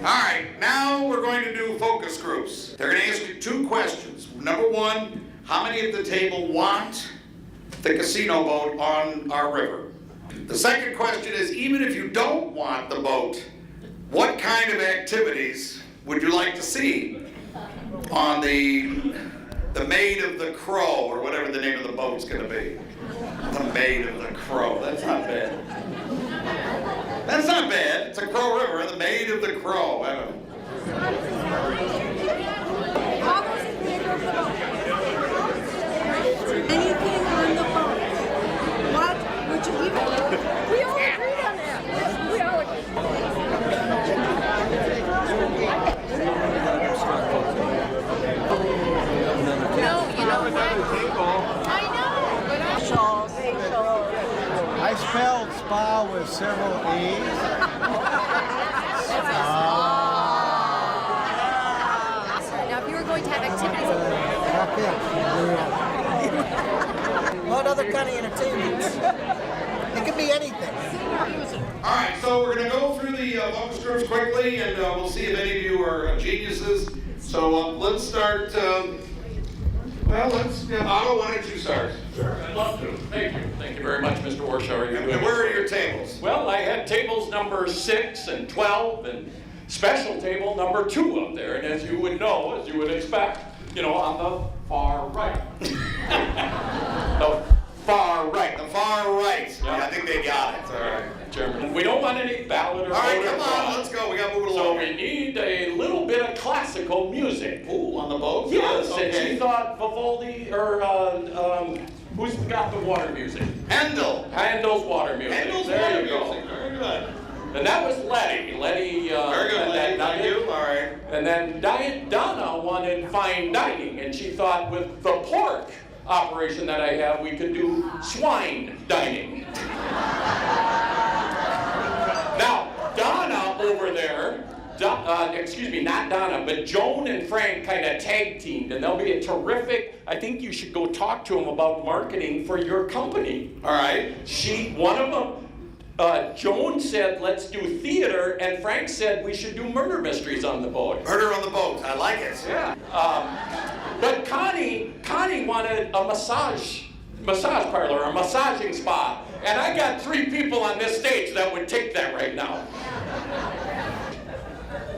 All right, now we're going to do focus groups. They're going to ask you 2 questions. Number 1, how many at the table want the casino boat on our river? The second question is, even if you don't want the boat, what kind of activities would you like to see on the Maid of the Crow, or whatever the name of the boat's going to be? The Maid of the Crow. That's not bad. That's not bad. It's a Crow River, the Maid of the Crow. I don't know. Anything on the boat. What would you even? We all agreed on that. We all agreed. No, you know what? I know, but I spelled spa with several A's. Now, if you were going to have activities, What other kind of entertainment? It could be anything. All right, so we're going to go through the focus groups quickly, and we'll see if any of you are geniuses. So let's start. Otto, why don't you start? Sure, I'd love to. Thank you. Thank you very much, Mr. Warschauer. And where are your tables? Well, I had tables number 6 and 12 and special table number 2 up there. And as you would know, as you would expect, you know, on the far right. The far right. The far right. Yeah. I think they got it. All right. Chairman, we don't want any ballot or All right, voter come fraud. on, let's go. We got to move it So along. we need a little bit of classical music. Ooh, on the boat? Yes, Okay. and she thought Vivaldi, or who's got the water music? Handel. Handel's water music. Handel's there water you go. music. Very good. And that was Letty. Letty. Very good, Letty. Thank you. All right. And then Donna wanted fine dining, and she thought with the pork operation that I have, we could do swine dining. Now, Donna over there, excuse me, not Donna, but Joan and Frank kind of tag teamed, and they'll be a terrific, I think you should go talk to them about marketing for your company. All right. One of them, Joan said, let's do theater, and Frank said we should do murder mysteries on the boat. Murder on the boat. I like it. Yeah. But Connie wanted a massage parlor, a massaging spa. And I got 3 people on this stage that would take that right now.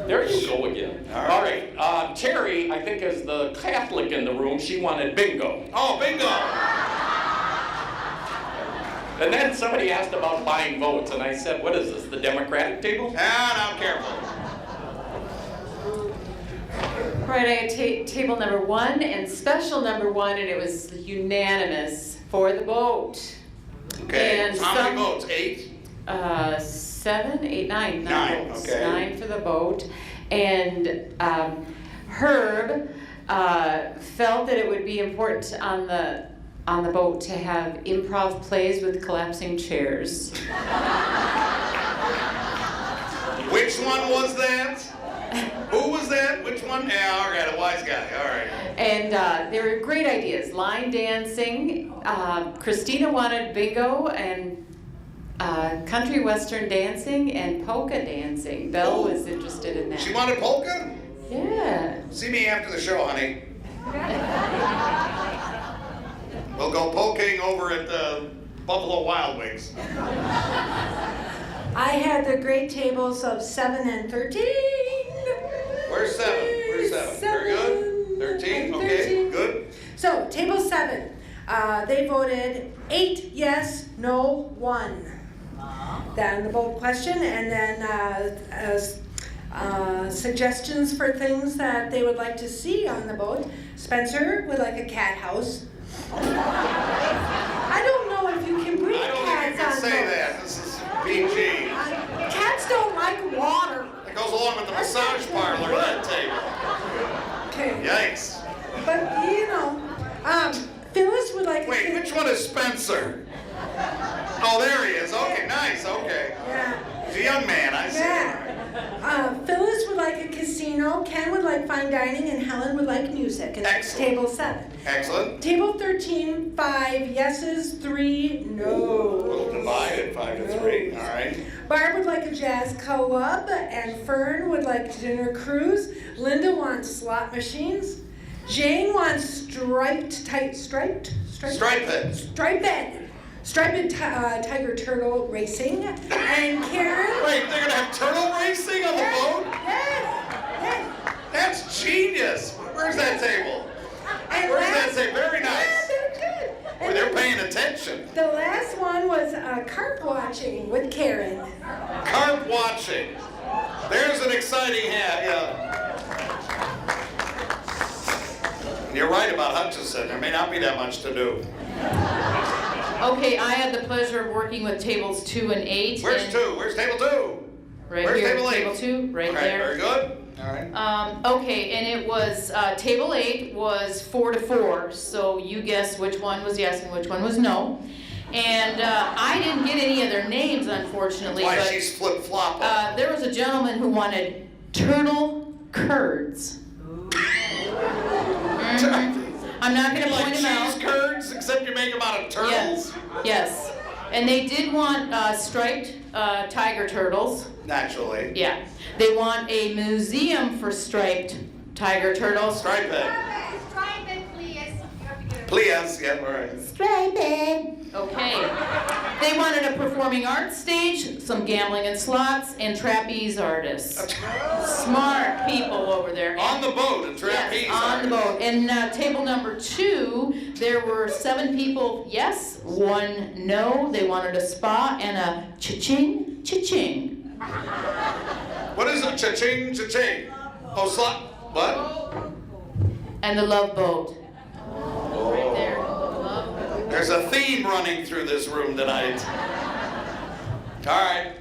There you go again. All right. Terry, I think, is the Catholic in the room. She wanted bingo. Oh, bingo. And then somebody asked about buying votes, and I said, what is this, the Democratic table? Now, careful. Right, I had table number 1 and special number 1, and it was unanimous for the boat. Okay. And How many votes? 8? 7, 8, 9. 9, votes. okay. 9 for the boat. And Herb felt that it would be important on the boat to have improv plays with collapsing chairs. Which one was that? Who was that? Which one? Yeah, all right, a wise guy. All right. And there were great ideas. Line dancing. Christina wanted bingo and country western dancing and polka dancing. Belle was interested in that. She wanted polka? Yeah. See me after the show, honey. We'll go polking over at Buffalo Wild Wings. I had the great tables of 7 and 13. Where's 7? Where's 7? Very good. 13, okay, good. So, table 7, they voted 8 yes, no 1. Then the vote question, and then suggestions for things that they would like to see on the boat. Spencer would like a cat house. I don't know if you can bring I don't think cats you can on say boats. that. This is PG. Cats don't like water. It goes along with the massage parlor, that table. Okay. Yikes. But, you know, Phyllis would like Wait, which one is Spencer? Oh, there he is. Okay, nice. Okay. Yeah. He's a young man, I see. Yeah. Phyllis would like a casino, Ken would like fine dining, and Helen would like music. And that's Excellent. table 7. Excellent. Table 13, 5 yeses, 3 no. We'll divide it 5 to 3. All right. Barb would like a jazz co-op, and Fern would like dinner cruise. Linda wants slot machines. Jane wants striped tiger turtle racing. And Karen. Wait, they're gonna have turtle racing on the boat? Yes. That's genius. Where's that table? And Where's that last- table? Very Yeah, nice. they're good. Boy, they're paying attention. The last one was carp watching with Karen. Carp watching. There's an exciting hat. Yeah. You're right about Hutchinson. There may not be that much to do. Okay, I had the pleasure of working with tables 2 and 8. Where's and- 2? Where's table 2? Right Where's here, table 8? table 2, right All right, there. very good. All right. Okay, and it was, table 8 was 4 to 4, so you guess which one was yes and which one was no. And I didn't get any of their names, unfortunately, Why but she's flip-flopping. there was a gentleman who wanted turtle curds. I'm not gonna Like point him out. cheese curds, except you make them out of turtles? Yes. And they did want striped tiger turtles. Naturally. Yeah. They want a museum for striped tiger turtles. Stripe it. Please, yeah, all right. Okay. They wanted a performing arts stage, some gambling and slots, and trapeze artists. Smart people over there. On the boat, a trapeze. Yes, on the boat. And table number 2, there were 7 people yes, 1 no. They wanted a spa and a cha-ching, cha-ching. What is it? Cha-ching, cha-ching. Oh, slot. What? And the love boat. Right there. There's a theme running through this room tonight. All right.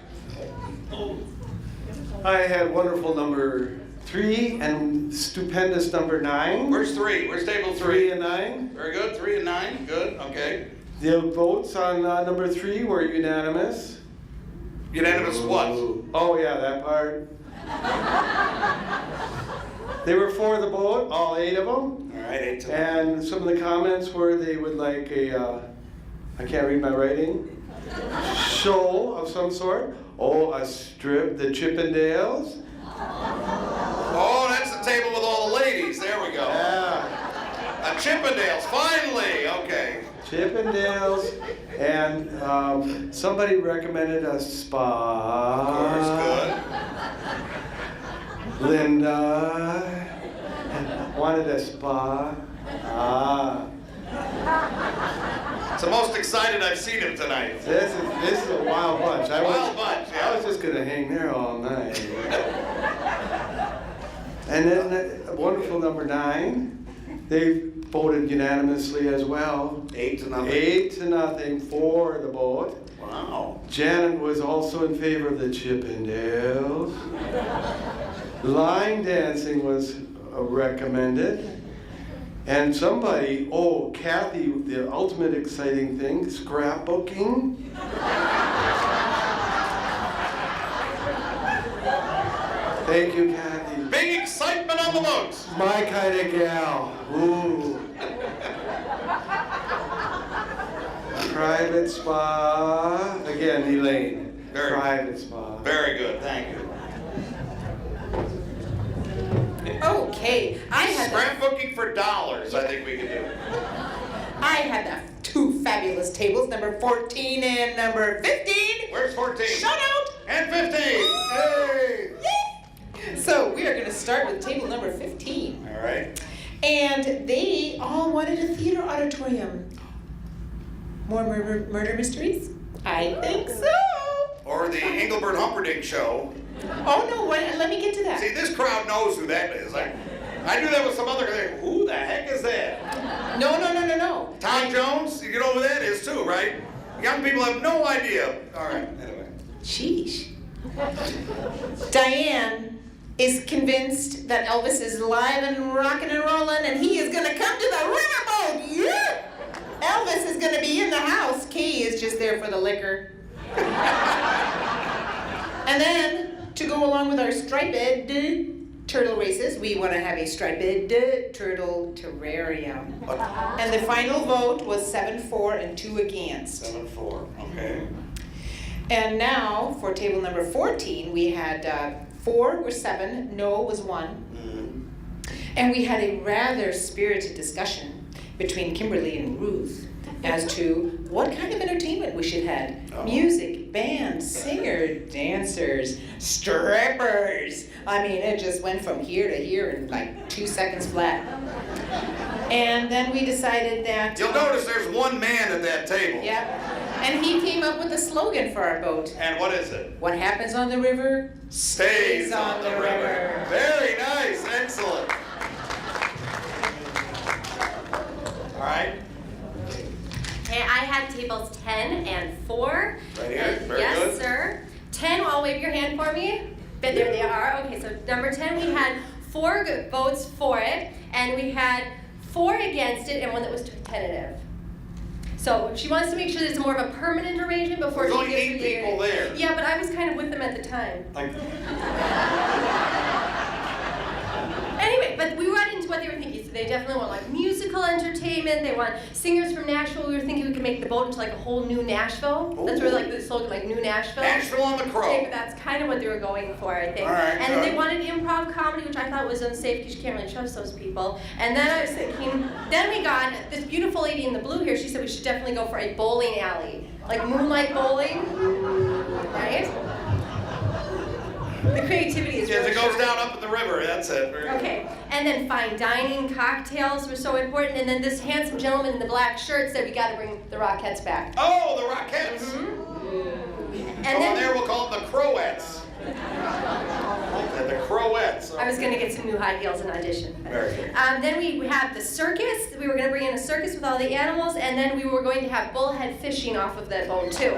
I had wonderful number 3 and stupendous number 9. Where's 3? Where's table 3? 3 and 9. Very good. 3 and 9. Good. Okay. The votes on number 3 were unanimous. Unanimous what? Oh yeah, that part. They were for the boat, all 8 of them. All right, 8 to 9. And some of the comments were they would like a, I can't read my writing, show of some sort. Oh, a strip, the Chippendales. Oh, that's the table with all the ladies. There we go. Yeah, A Chippendales, finally. Okay. Chippendales. And somebody recommended a spa. Of course, good. Linda wanted a spa. It's the most excited I've seen him tonight. This is a wild bunch. Wild bunch, yeah. I was just gonna hang there all night. And then wonderful number 9, they voted unanimously as well. 8 to 0. 8 to 0 for the boat. Wow. Janet was also in favor of the Chippendales. Line dancing was recommended. And somebody, oh, Kathy, the ultimate exciting thing, scrapbooking. Thank you, Kathy. Big excitement on the boats. My kind of gal. Ooh. Private spa. Again, Elaine. Very Private spa. Very good, thank you. Okay, I had Scrapbooking for dollars, I think we can do. the 2 fabulous tables, number 14 and number 15. Where's 14? Shout out! And 15. Hey! Yay! So we are going to start with table number 15. All right. And they all wanted a theater auditorium. More murder mysteries? I think so. Or the Engelbert Humperdinck show. Oh, no, let me get to that. See, this crowd knows who that is. I do that with some other guy. Who the heck is that? No. Tom Jones? You know who that is too, right? Young people have no idea. All right, anyway. Sheesh. Diane is convinced that Elvis is alive and rocking and rolling, and he is gonna come to the riverboat. Yeah! Elvis is gonna be in the house. Kay is just there for the liquor. And then, to go along with our striped turtle races, we want to have a striped turtle terrarium. And the final vote was 7-4 and 2 against. 7-4, okay. And now, for table number 14, we had 4 or 7, no was 1. And we had a rather spirited discussion between Kimberly and Ruth as to what kind of entertainment we should have. Music, band, singer, dancers, strippers. I mean, it just went from here to here in like 2 seconds flat. And then we decided that... You'll notice there's one man at that table. Yep. And he came up with a slogan for our boat. And what is it? What happens on the river stays on the river. Very nice, excellent. All right. Okay, I had tables 10 and 4. Right here, very yes, good. sir. 10, I'll wave your hand for me. But there they are. Okay, so number 10, we had 4 votes for it, and we had 4 against it, and 1 that was tentative. So she wants to make sure that it's more of a permanent arrangement before There's she only gives 8 people there. Yeah, but I was kind of with them at the time. Anyway, but we were into what they were thinking. So they definitely want like musical entertainment. They want singers from Nashville. We were thinking we could make the boat into like a whole new Nashville. Ooh. That's where like the slogan, like New Nashville. Nashville on the Crow. Okay, but that's kind of what they were going for, I think. All right, and then good. they wanted improv comedy, which I thought was unsafe because you can't really trust those people. And then I was thinking, then we got this beautiful lady in the blue here. She said we should definitely go for a bowling alley, like moonlight bowling, right? The creativity is Yes, really it goes shocking. down up in the river, that's it. Very good. Okay, and then fine dining, cocktails were so important, and then this handsome gentleman in the black shirt said we got to bring the Rockettes back. Oh, the Rockettes. And Over then there we'll call them the Crowettes. The Crowettes. I was going to get some new high heels and audition. Very good. Then we have the circus. We were going to bring in a circus with all the animals, and then we were going to have bullhead fishing off of that boat too.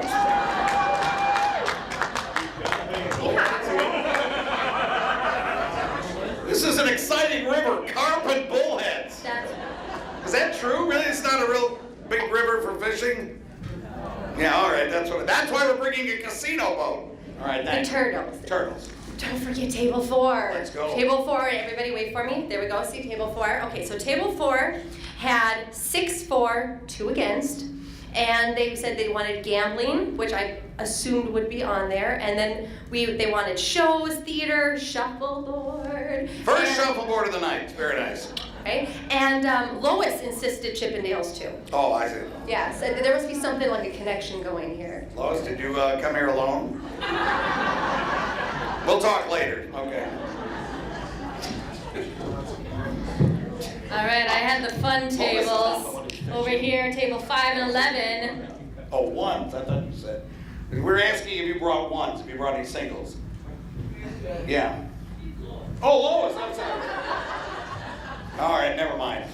This is an exciting river, carp and bullheads. Is that true? Really? It's not a real big river for fishing? Yeah, all right, that's why we're bringing a casino boat. All right, The thanks. turtles. Turtles. Don't forget table 4. Let's go. Table 4, everybody wait for me. There we go, see table 4. Okay, so table 4 had 6 for, 2 against. And they said they wanted gambling, which I assumed would be on there. And then they wanted shows, theater, shuffleboard. First and, shuffleboard of the night. Very nice. Right? And Lois insisted Chippendales too. Oh, I see. Yeah, so there must be something like a connection going here. Lois, did you come here alone? We'll talk later. Okay. All right, I had the fun tables over here, table 5 and 11. Oh, ones. I thought you said. We're asking if you brought ones, if you brought any singles. Yeah. Oh, Lois, I'm sorry. All right, never mind.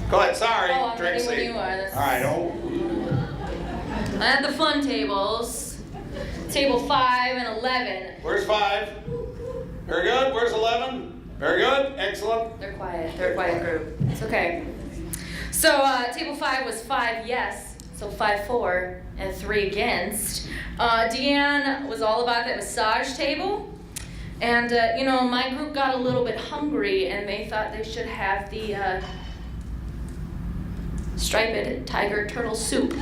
Go ahead, sorry, Oh, I'm ready Trixie. when you are. All right, oh. I had the fun tables, table 5 and 11. Where's 5? Very good. Where's 11? Very good. Excellent. They're quiet. They're a quiet group. It's okay. So table 5 was 5 yes, so 5 for and 3 against. Deanne was all about that massage table. And, you know, my group got a little bit hungry and they thought they should have the striped tiger turtle soup.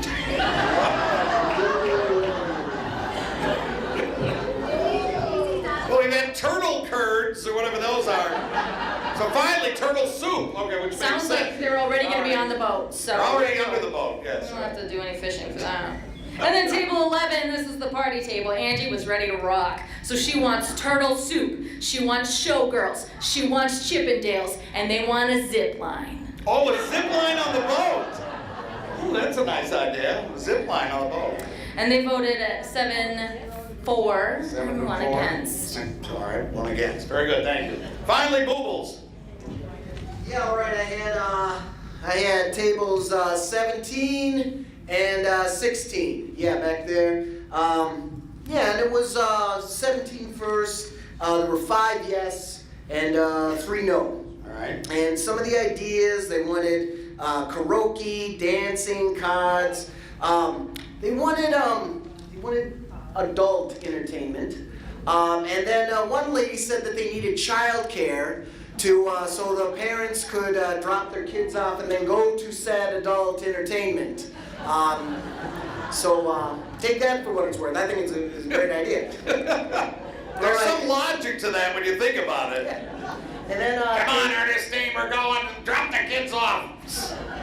Well, we've had turtle curds or whatever those are. So finally, turtle soup. Okay, which makes Sounds sense. like they're already going to be on the boat. So They're already under the boat, yes. I don't have to do any fishing for that. And then table 11, this is the party table. Angie was ready to rock. So she wants turtle soup, she wants showgirls, she wants Chippendales, and they want a zip line. Oh, a zip line on the boat. Ooh, that's a nice idea. A zip line on the boat. And they voted at 7 4 7 and to 1 4. against. All right, 1 against. Very good, thank you. Finally, Boobles. Yeah, all right. I had tables 17 and 16. Yeah, back there. Yeah, and it was 17 first. There were 5 yes and 3 no. All right. And some of the ideas, they wanted karaoke, dancing, cards. They wanted adult entertainment. And then one lady said that they needed childcare to so the parents could drop their kids off and then go to said adult entertainment. So take that for what it's worth. I think it's a great idea. There's some logic to that when you think about it. Yeah. And then come on, Ernestine, we're going. Drop the kids off.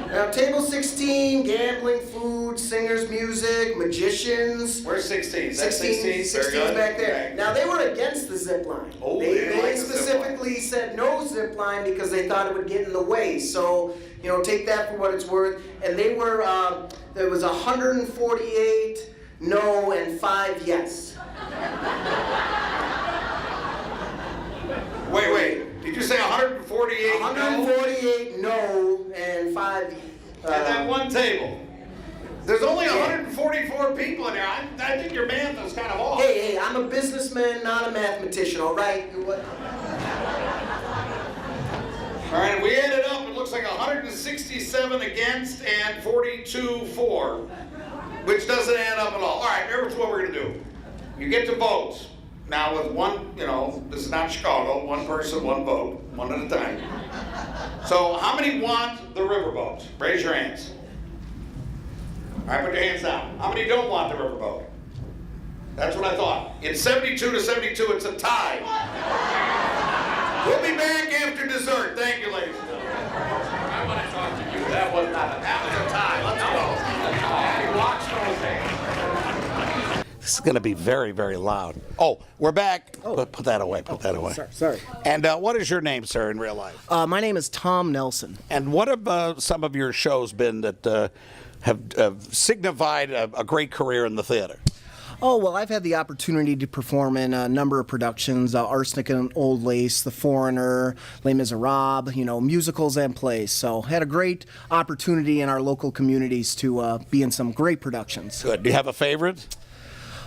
Now, table 16, gambling, food, singers, music, magicians. Where's 16? Is that 16? 16's back there. Okay. Now, they were against the zip line. Oh, they like the specifically said no zip line because they thought it would get in the way. So, you know, take that for what it's worth. And they were, there was 148 no and 5 yes. Wait. Did you say 148 148 no and 5 at that one table? There's only 144 people in here. I think your math is kind of off. Hey, I'm a businessman, not a mathematician, all right? All right, we added up. It looks like 167 against and 42 for, which doesn't add up at all. All right, here's what we're going to do. You get to vote. Now with one, you know, this is not Chicago, one person, one vote, one at a time. So how many want the riverboat? Raise your hands. All right, put your hands down. How many don't want the riverboat? That's what I thought. It's 72 to 72, it's a tie. We'll be back after dessert. Thank you, ladies and gentlemen. I want to talk to you. That was a tie. Let's go. Watch those hands. This is going to be very, very loud. Oh, we're back. Oh. Put that away. Put that away. Sorry. And what is your name, sir, in real life? My name is Tom Nelson. And what have some of your shows been that have signified a great career in the theater? Oh, well, I've had the opportunity to perform in a number of productions, Arsenic and Old Lace, The Foreigner, Les Miserables, you know, musicals and plays. So had a great opportunity in our local communities to be in some great productions. Good. Do you have a favorite?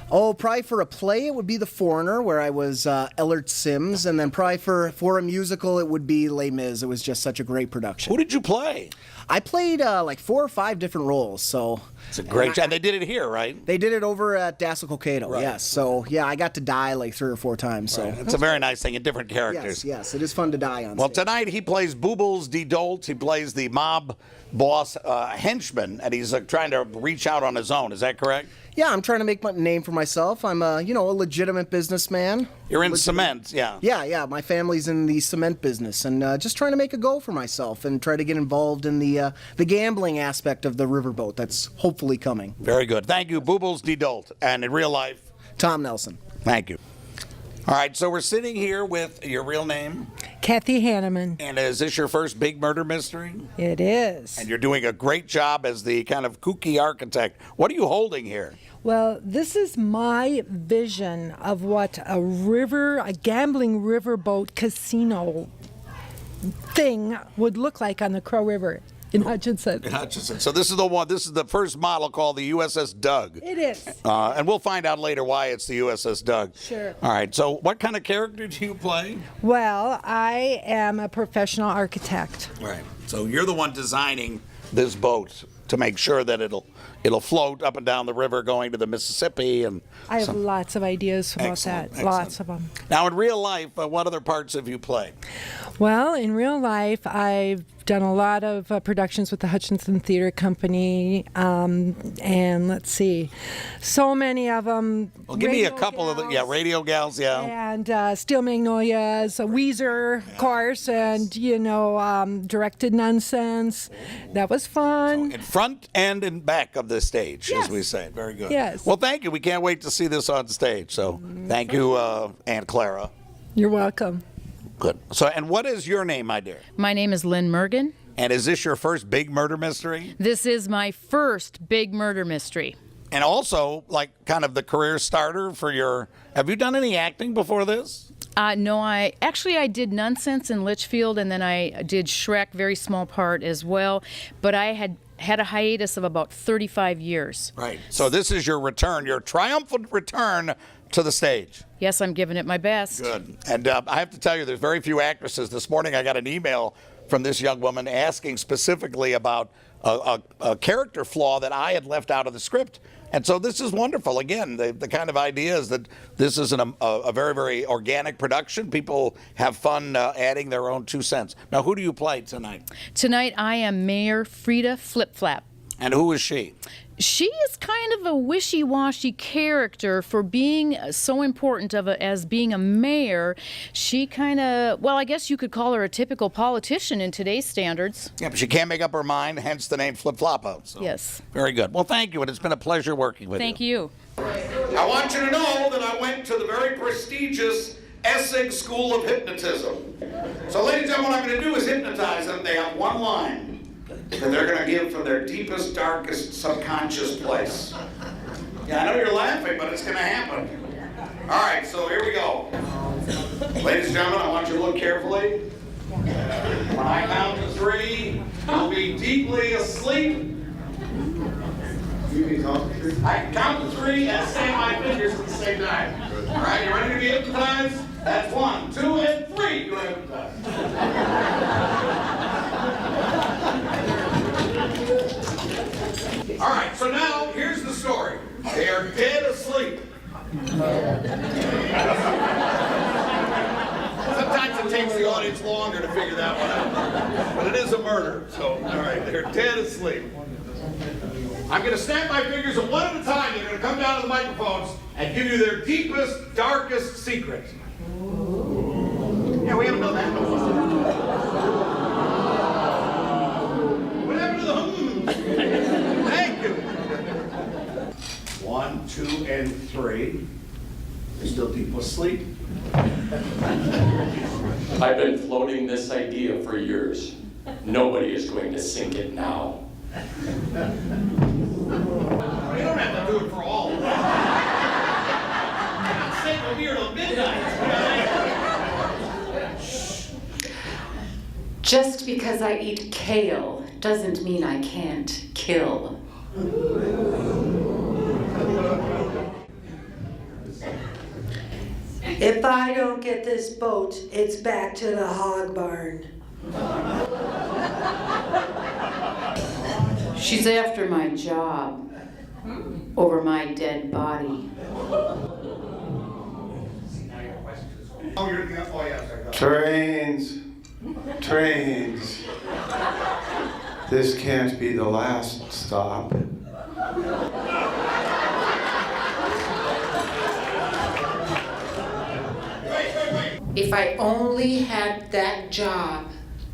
Oh, probably for a play, it would be The Foreigner, where I was Ellert Sims. And then probably for a musical, it would be Les Mis. It was just such a great production. Who did you play? I played like 4 or 5 different roles, so... It's a great job. And they did it here, right? They did it over at Dassel Cokato, Right. yes. So, yeah, I got to die like 3 or 4 times, so... It's a very nice thing, in different characters. Yes, it is fun to die on Well, stage. tonight he plays Boobles D. Dolt. He plays the mob boss henchman, and he's trying to reach out on his own. Is that correct? Yeah, I'm trying to make my name for myself. I'm a legitimate businessman. You're in cement, yeah. Yeah. My family's in the cement business, and just trying to make a go for myself and try to get involved in the gambling aspect of the riverboat that's hopefully coming. Very good. Thank you, Boobles D. Dolt. And in real life? Tom Nelson. Thank you. All right, so we're sitting here with your real name. Kathy Hanneman. And is this your first big murder mystery? It is. And you're doing a great job as the kind of kooky architect. What are you holding here? Well, this is my vision of what a gambling riverboat casino thing would look like on the Crow River in Hutchinson. In Hutchinson. So this is the one. This is the first model called the USS Doug. It is. And we'll find out later why it's the USS Doug. Sure. All right. So what kind of character do you play? Well, I am a professional architect. Right. So you're the one designing this boat to make sure that it'll float up and down the river going to the Mississippi. And I have lots of ideas about Excellent, that. Lots of them. Now, in real life, what other parts have you played? Well, in real life, I've done a lot of productions with the Hutchinson Theater Company, and let's see, so many of them. Well, give me a couple of the, Radio Gals, yeah. And Steel Magnolias, Weezer, of course, and, Directed Nonsense. That was fun. In front and in back of the stage, Yes. as we say. Very good. Yes. Well, thank you. We can't wait to see this on stage. So thank you, Aunt Clara. You're welcome. Good. So, and what is your name, my dear? My name is Lynn Mergen. And is this your first big murder mystery? This is my first big murder mystery. And also, like, kind of the career starter for your. Have you done any acting before this? No, I did Nonsense in Litchfield, and then I did Shrek, very small part as well. But I had a hiatus of about 35 years. Right. So this is your return, your triumphant return to the stage. Yes, I'm giving it my best. Good. And I have to tell you, there's very few actresses. This morning I got an email from this young woman asking specifically about a character flaw that I had left out of the script. And so this is wonderful. Again, the kind of idea is that this is a very, very organic production. People have fun adding their own 2 cents. Now, who do you play tonight? Tonight I am Mayor Frida Flip-Flap. And who is she? She is kind of a wishy-washy character for being so important as being a mayor. She kind of, well, I guess you could call her a typical politician in today's standards. Yeah, but she can't make up her mind, hence the name Flip-Floppo. So. Yes. Very good. Well, thank you, and it's been a pleasure working with you. Thank you. I want you to know that I went to the very prestigious Essig School of Hypnotism. So, ladies and gentlemen, what I'm going to do is hypnotize them. They have one line that they're going to give from their deepest, darkest, subconscious place. Yeah, I know you're laughing, but it's going to happen. All right, so here we go. Ladies and gentlemen, I want you to look carefully. When I count to 3, you'll be deeply asleep. I count to 3 and say my fingers at the same time. All right, you ready to be hypnotized? That's 1, 2, and 3. You're hypnotized. All right, so now here's the story. They are dead asleep. Sometimes it takes the audience longer to figure that one out. But it is a murder, so, all right, they're dead asleep. I'm going to snap my fingers, and one at a time, they're going to come down to the microphones and give you their deepest, darkest secret. Yeah, we haven't done that before. What happened to the hum? Thank you. 1, 2, and 3. You're still deep asleep. I've been floating this idea for years. Nobody is going to sink it now. You don't have to do it for all of them. I'm not saying we'll be here till midnight. Just because I eat kale doesn't mean I can't kill. If I don't get this boat, it's back to the hog barn. She's after my job over my dead body. Trains. This can't be the last stop. If I only had that job,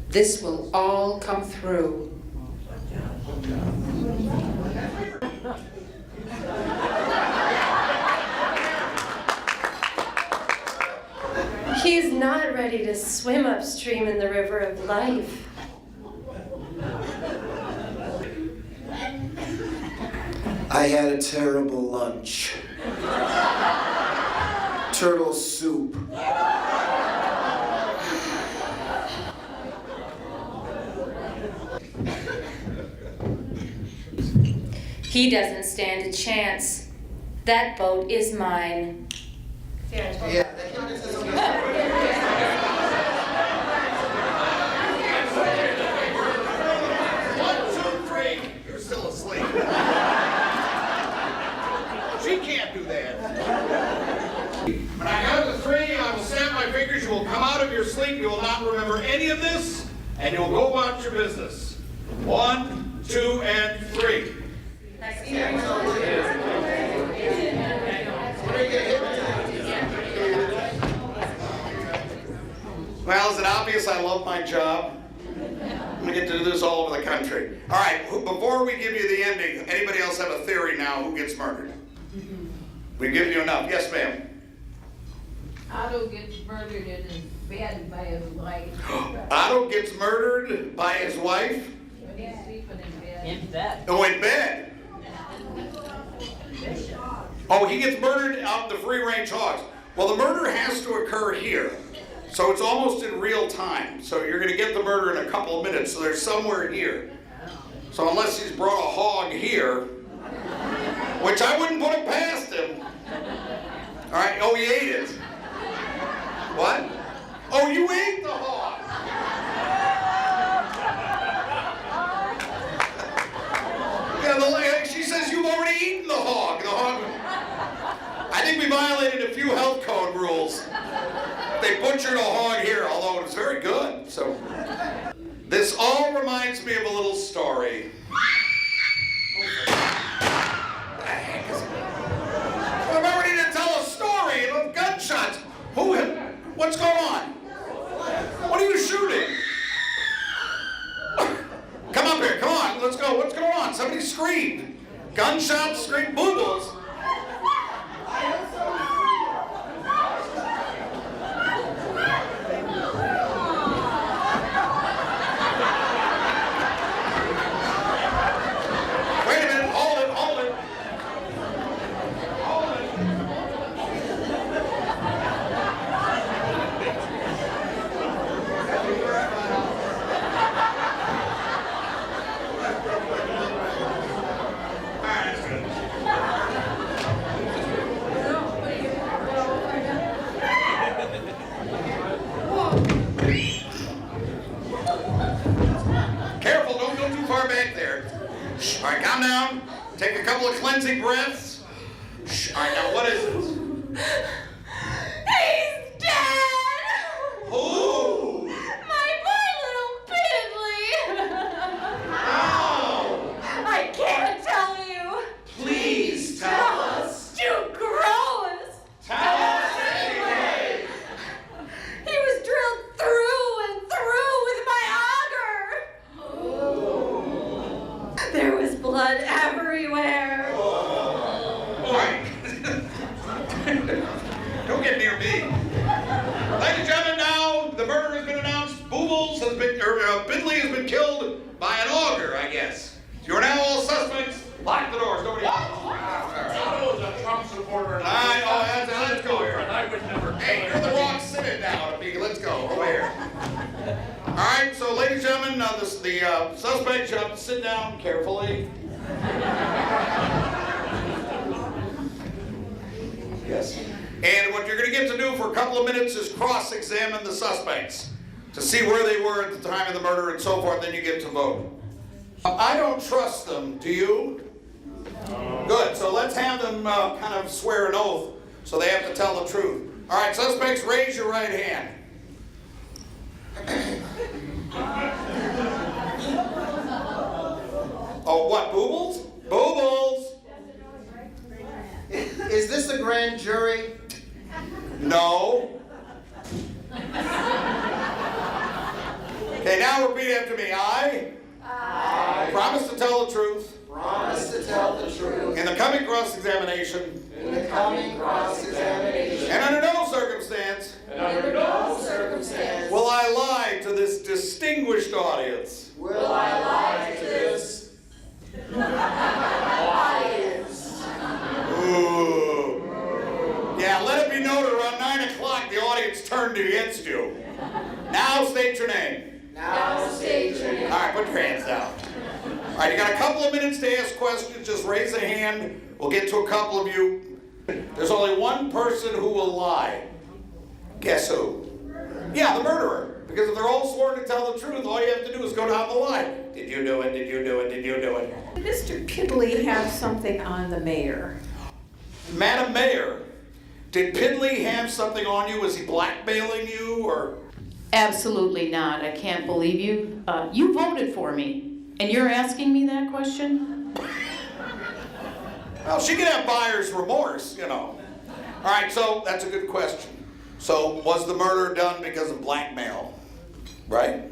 this will all come through. He's not ready to swim upstream in the river of life. I had a terrible lunch. Turtle soup. He doesn't stand a chance. That boat is mine. Yeah. You're still asleep. She can't do that. When I count to 3, I will snap my fingers. You will come out of your sleep. You will not remember any of this, and you'll go about your business. 1, 2, and 3. Well, is it obvious I love my job? I'm gonna get to do this all over the country. All right, before we give you the ending, anybody else have a theory now who gets murdered? We give you enough. Yes, ma'am. Otto gets murdered in his bed by his wife. Otto gets murdered by his wife? When he's sleeping in bed. In bed. Oh, in bed. Oh, he gets murdered out in the free-range hogs. Well, the murder has to occur here. So it's almost in real time. So you're going to get the murder in a couple of minutes. So they're somewhere here. So unless he's brought a hog here, which I wouldn't put it past him. All right. Oh, he ate it. What? Oh, you ate the hog. Yeah, she says you've already eaten the hog. I think we violated a few health code rules. They butchered a hog here, although it was very good. So, this all reminds me of a little story. What the heck is it? I'm ready to tell a story of gunshots. What's going on? What are you shooting? Come up here, come on, let's go. What's going on? Somebody screamed. Gunshots, screamed, boobles. Wait a minute, hold it. Careful, don't go too far back there. All right, calm down. Take a couple of cleansing breaths. All right, now what is it? He's dead! Who? My poor little Piddly! Ow! I can't tell you! Please tell us. Too gross! Tell us anyway. He was drilled through and through with my auger! There was blood everywhere! All right. Don't get near me. Ladies and gentlemen, now the murder has been announced. Bidley has been killed by an auger, I guess. You are now all suspects. Lock the doors. Nobody. Otto's a Trump supporter. Let's go here. I would never. Hey, you're the wrong sitting down, amigo. Let's go over here. All right, so ladies and gentlemen, the suspect should have to sit down carefully. Yes. And what you're going to get to do for a couple of minutes is cross-examine the suspects to see where they were at the time of the murder and so forth, then you get to vote. I don't trust them, do you? Good, so let's have them kind of swear an oath so they have to tell the truth. All right, suspects, raise your right hand. Oh, what, boobles? Boobles! Is this a grand jury? No. Okay, now repeat after me. I promise to tell the truth. Promise to tell the truth. In the coming cross-examination. In the coming cross-examination. And under no circumstance. Will I lie to this distinguished audience. Will I lie to this audience. Ooh. Yeah, let it be noted around 9 o'clock the audience turned against you. Now state your name. Now state your name. All right, put your hands down. All right, you got a couple of minutes to ask questions. Just raise a hand. We'll get to a couple of you. There's only one person who will lie. Guess who? Yeah, the murderer. Because if they're all sworn to tell the truth, all you have to do is go down the line. Did you do it? Did you do it? Did you do it? Did Mr. Piddly have something on the mayor? Madam Mayor, did Piddly have something on you? Was he blackmailing you or? Absolutely not. I can't believe you. You voted for me, and you're asking me that question? Well, she could have buyer's remorse, you know. All right, so that's a good question. So was the murder done because of blackmail? Right?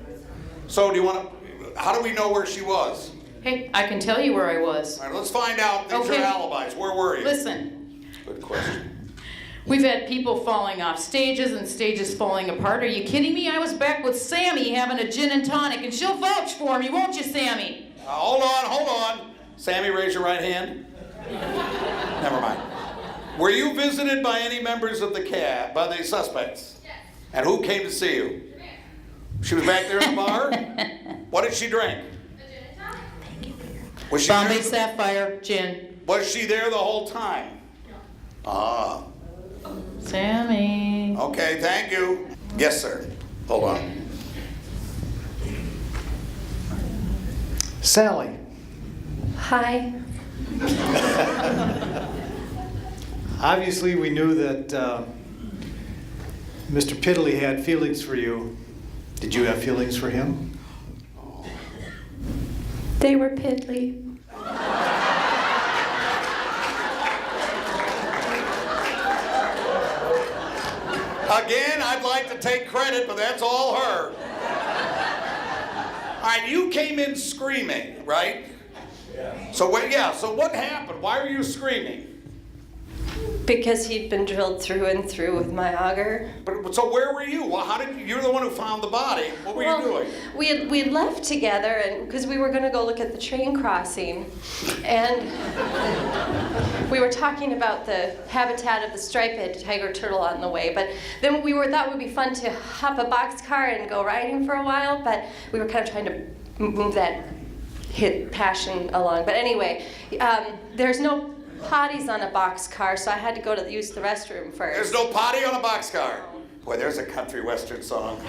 So do you want to, how do we know where she was? Hey, I can tell you where I was. All right, let's find out. These are alibis. Where were you? Listen. Good question. We've had people falling off stages and stages falling apart. Are you kidding me? I was back with Sammy having a gin and tonic, and she'll vouch for me, won't you, Sammy? Hold on. Sammy, raise your right hand. Never mind. Were you visited by any members of the cab, by the suspects? Yes. And who came to see you? She was back there in the bar? What did she drink? A gin and tonic. Was she Bombay there? Sapphire gin. Was she there the whole time? No. Ah. Sammy. Okay, thank you. Yes, sir. Hold on. Sally. Hi. Obviously, we knew that Mr. Piddly had feelings for you. Did you have feelings for him? They were piddly. Again, I'd like to take credit, but that's all her. All right, you came in screaming, right? Yeah. So what happened? Why were you screaming? Because he'd been drilled through and through with my auger. But so where were you? Well, you're the one who found the body. What were you doing? We had left together, and because we were going to go look at the train crossing, and we were talking about the habitat of the striped tiger turtle on the way. But then thought it would be fun to hop a boxcar and go riding for a while. But we were kind of trying to move that passion along. But anyway, there's no potties on a boxcar, so I had to go to use the restroom first. There's no potty on a boxcar. Boy, there's a country western song.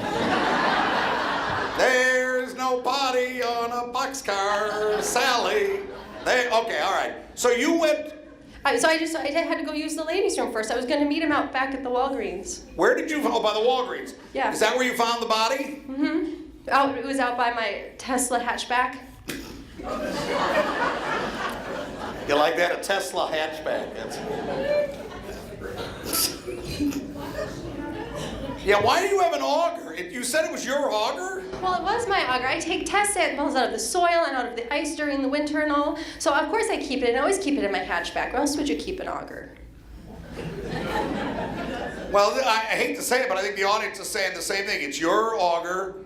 There's no potty on a boxcar, Sally. Okay, all right. So you went. I had to go use the ladies' room first. I was going to meet him out back at the Walgreens. Where did you? Oh, by the Walgreens. Yeah. Is that where you found the body? Mm-hmm. It was out by my Tesla hatchback. You like that? A Tesla hatchback. Yeah, why do you have an auger? You said it was your auger? Well, it was my auger. I take test samples out of the soil and out of the ice during the winter and all. So of course I keep it, and I always keep it in my hatchback. Where else would you keep an auger? Well, I hate to say it, but I think the audience is saying the same thing. It's your auger.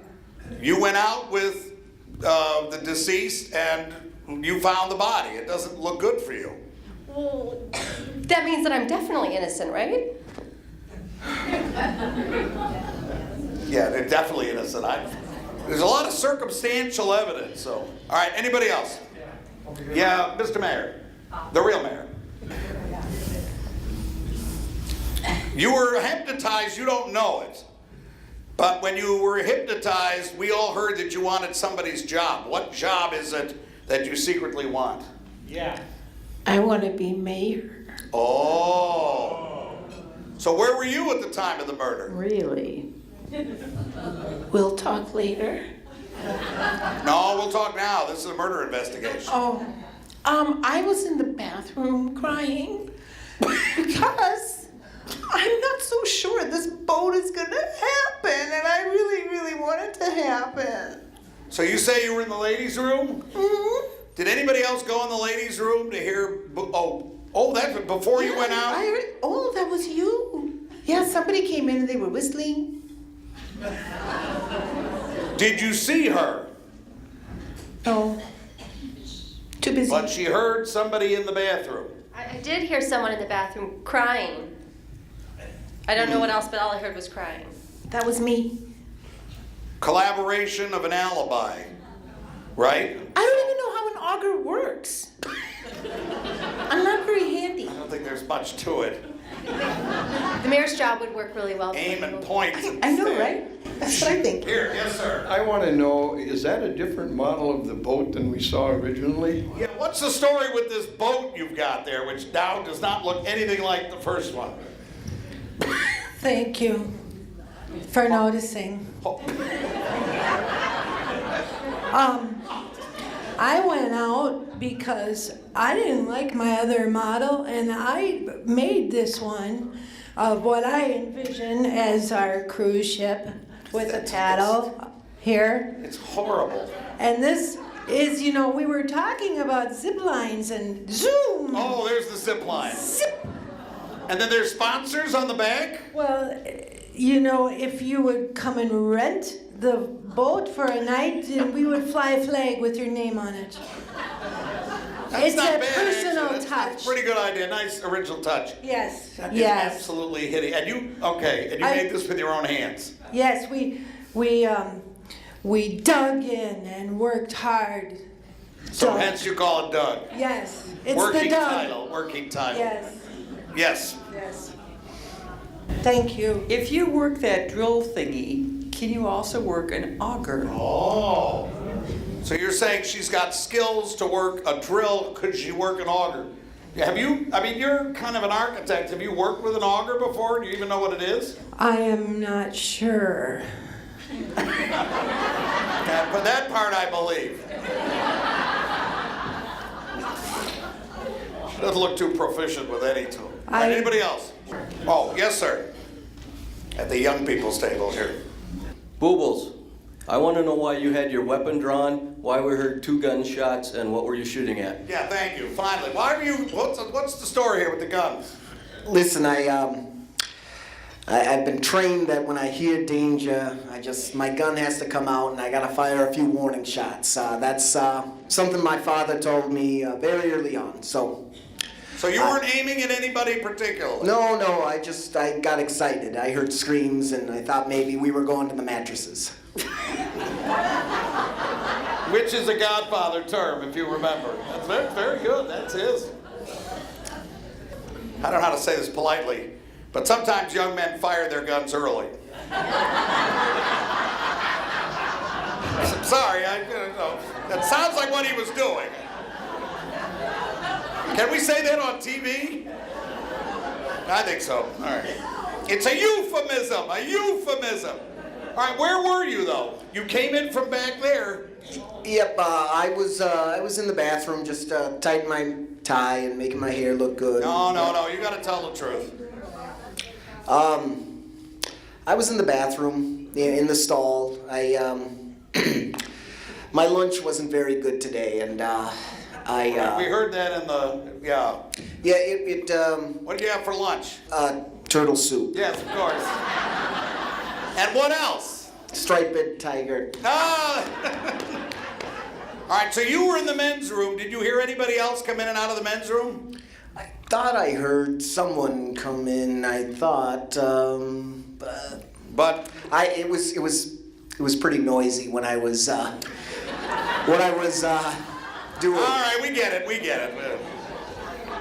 You went out with the deceased and you found the body. It doesn't look good for you. Well, that means that I'm definitely innocent, right? Yeah, they're definitely innocent. There's a lot of circumstantial evidence. So, all right, anybody else? Yeah, Mr. Mayor, the real mayor. You were hypnotized. You don't know it. But when you were hypnotized, we all heard that you wanted somebody's job. What job is it that you secretly want? Yeah. I want to be mayor. Oh. So where were you at the time of the murder? Really? We'll talk later. No, we'll talk now. This is a murder investigation. Oh, I was in the bathroom crying because I'm not so sure this boat is gonna happen, and I really, really want it to happen. So you say you were in the ladies' room? Mm-hmm. Did anybody else go in the ladies' room to hear? Oh, that's before you went out? I heard, oh, that was you. Yeah, somebody came in and they were whistling. Did you see her? No. Too busy. But she heard somebody in the bathroom. I did hear someone in the bathroom crying. I don't know what else, but all I heard was crying. That was me. Collaboration of an alibi, right? I don't even know how an auger works. I'm not very handy. I don't think there's much to it. The mayor's job would work really well. Aim and point. I know, right? That's what I think. Here, yes, sir. I want to know, is that a different model of the boat than we saw originally? Yeah, what's the story with this boat you've got there, which now does not look anything like the first one? Thank you for noticing. I went out because I didn't like my other model, and I made this one of what I envision as our cruise ship with a paddle here. It's horrible. And this is, we were talking about zip lines and zoom. Oh, there's the zip line. Zip. And then there's sponsors on the back? Well, if you would come and rent the boat for a night, then we would fly a flag with your name on it. That's It's not a bad, personal actually. That's touch. a pretty good idea. Nice original touch. Yes, That is yes, absolutely hitting. And you, okay, and you made this with your own hands. yes. We dug in and worked hard. So Doug. hence you call it Doug. Yes, it's Working the Doug. title, working title. Yes, Yes. yes. Thank you. If you work that drill thingy, can you also work an auger? Oh. So you're saying she's got skills to work a drill, could she work an auger? Have you, I mean, you're kind of an architect. Have you worked with an auger before? Do you even know what it is? I am not sure. Yeah, but that part I believe. She doesn't look too proficient with any tool. All right, anybody else? Oh, yes, sir. At the young people's table here. Boobles, I want to know why you had your weapon drawn, why we heard 2 gunshots, and what were you shooting at? Yeah, thank you. Finally, why are you? What's the story here with the guns? Listen, I've been trained that when I hear danger, my gun has to come out and I gotta fire a few warning shots. That's something my father told me very early on. So you weren't aiming at anybody particularly? No, I got excited. I heard screams and I thought maybe we were going to the mattresses. Which is a Godfather term, if you remember. That's very, very good. That's his. I don't know how to say this politely, but sometimes young men fire their guns early. I'm sorry, that sounds like what he was doing. Can we say that on TV? I think so. All right. It's a euphemism, a euphemism. All right, where were you though? You came in from back there. Yep, I was in the bathroom just tightening my tie and making my hair look good. No, you gotta tell the truth. I was in the bathroom, in the stall. My lunch wasn't very good today, and we heard that in the, yeah. Yeah, what did you have for lunch? Turtle soup. Yes, of course. And what else? Striped tiger. Ah! All right, so you were in the men's room. Did you hear anybody else come in and out of the men's room? I thought I heard someone come in. I thought, but it was pretty noisy when I was doing. All right, we get it.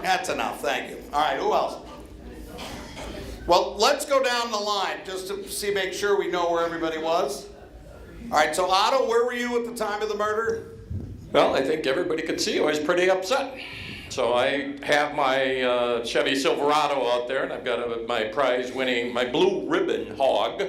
That's enough. Thank you. All right, who else? Well, let's go down the line just to make sure we know where everybody was. All right, so Otto, where were you at the time of the murder? Well, I think everybody could see I was pretty upset. So I have my Chevy Silverado out there, and I've got my prize-winning, my blue ribbon hog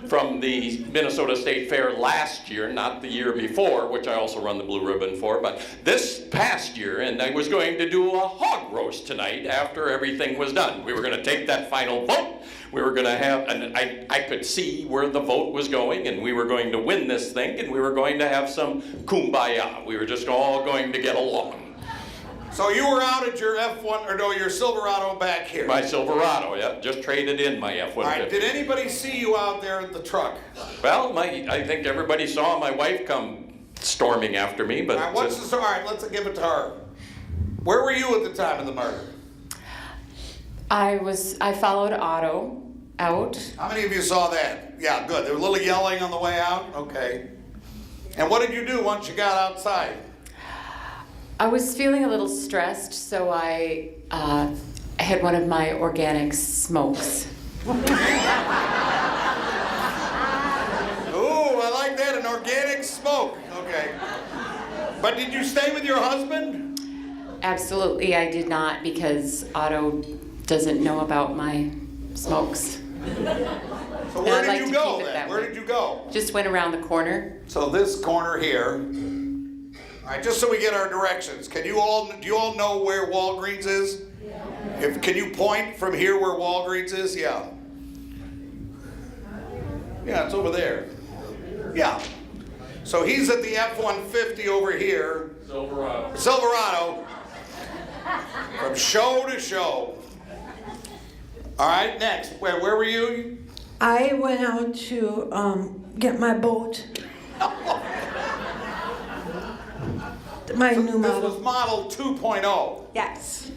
from the Minnesota State Fair last year, not the year before, which I also run the blue ribbon for, but this past year, and I was going to do a hog roast tonight after everything was done. We were going to take that final vote. We were going to have, and I could see where the vote was going, and we were going to win this thing, and we were going to have some kumbaya. We were just all going to get along. So you were out at your F1, or no, your Silverado back here? My Silverado, yeah, just traded in my F-150. All right, did anybody see you out there at the truck? Well, I think everybody saw my wife come storming after me, but... All right, what's the story? All right, let's give it to her. Where were you at the time of the murder? I followed Otto out. How many of you saw that? Yeah, good. There was a little yelling on the way out? Okay. And what did you do once you got outside? I was feeling a little stressed, so I had one of my organic smokes. Ooh, I like that, an organic smoke. Okay. But did you stay with your husband? Absolutely, I did not, because Otto doesn't know about my smokes. So where did you go then? Where did you go? Just went around the corner. So this corner here. All right, just so we get our directions, do you all know where Walgreens is? Yeah. Can you point from here where Walgreens is? Yeah. Yeah, it's over there. Yeah. So he's at the F-150 over here. Silverado. From show to show. All right, next. Where were you? I went out to get my boat. My new This model. was model 2.0. Yes.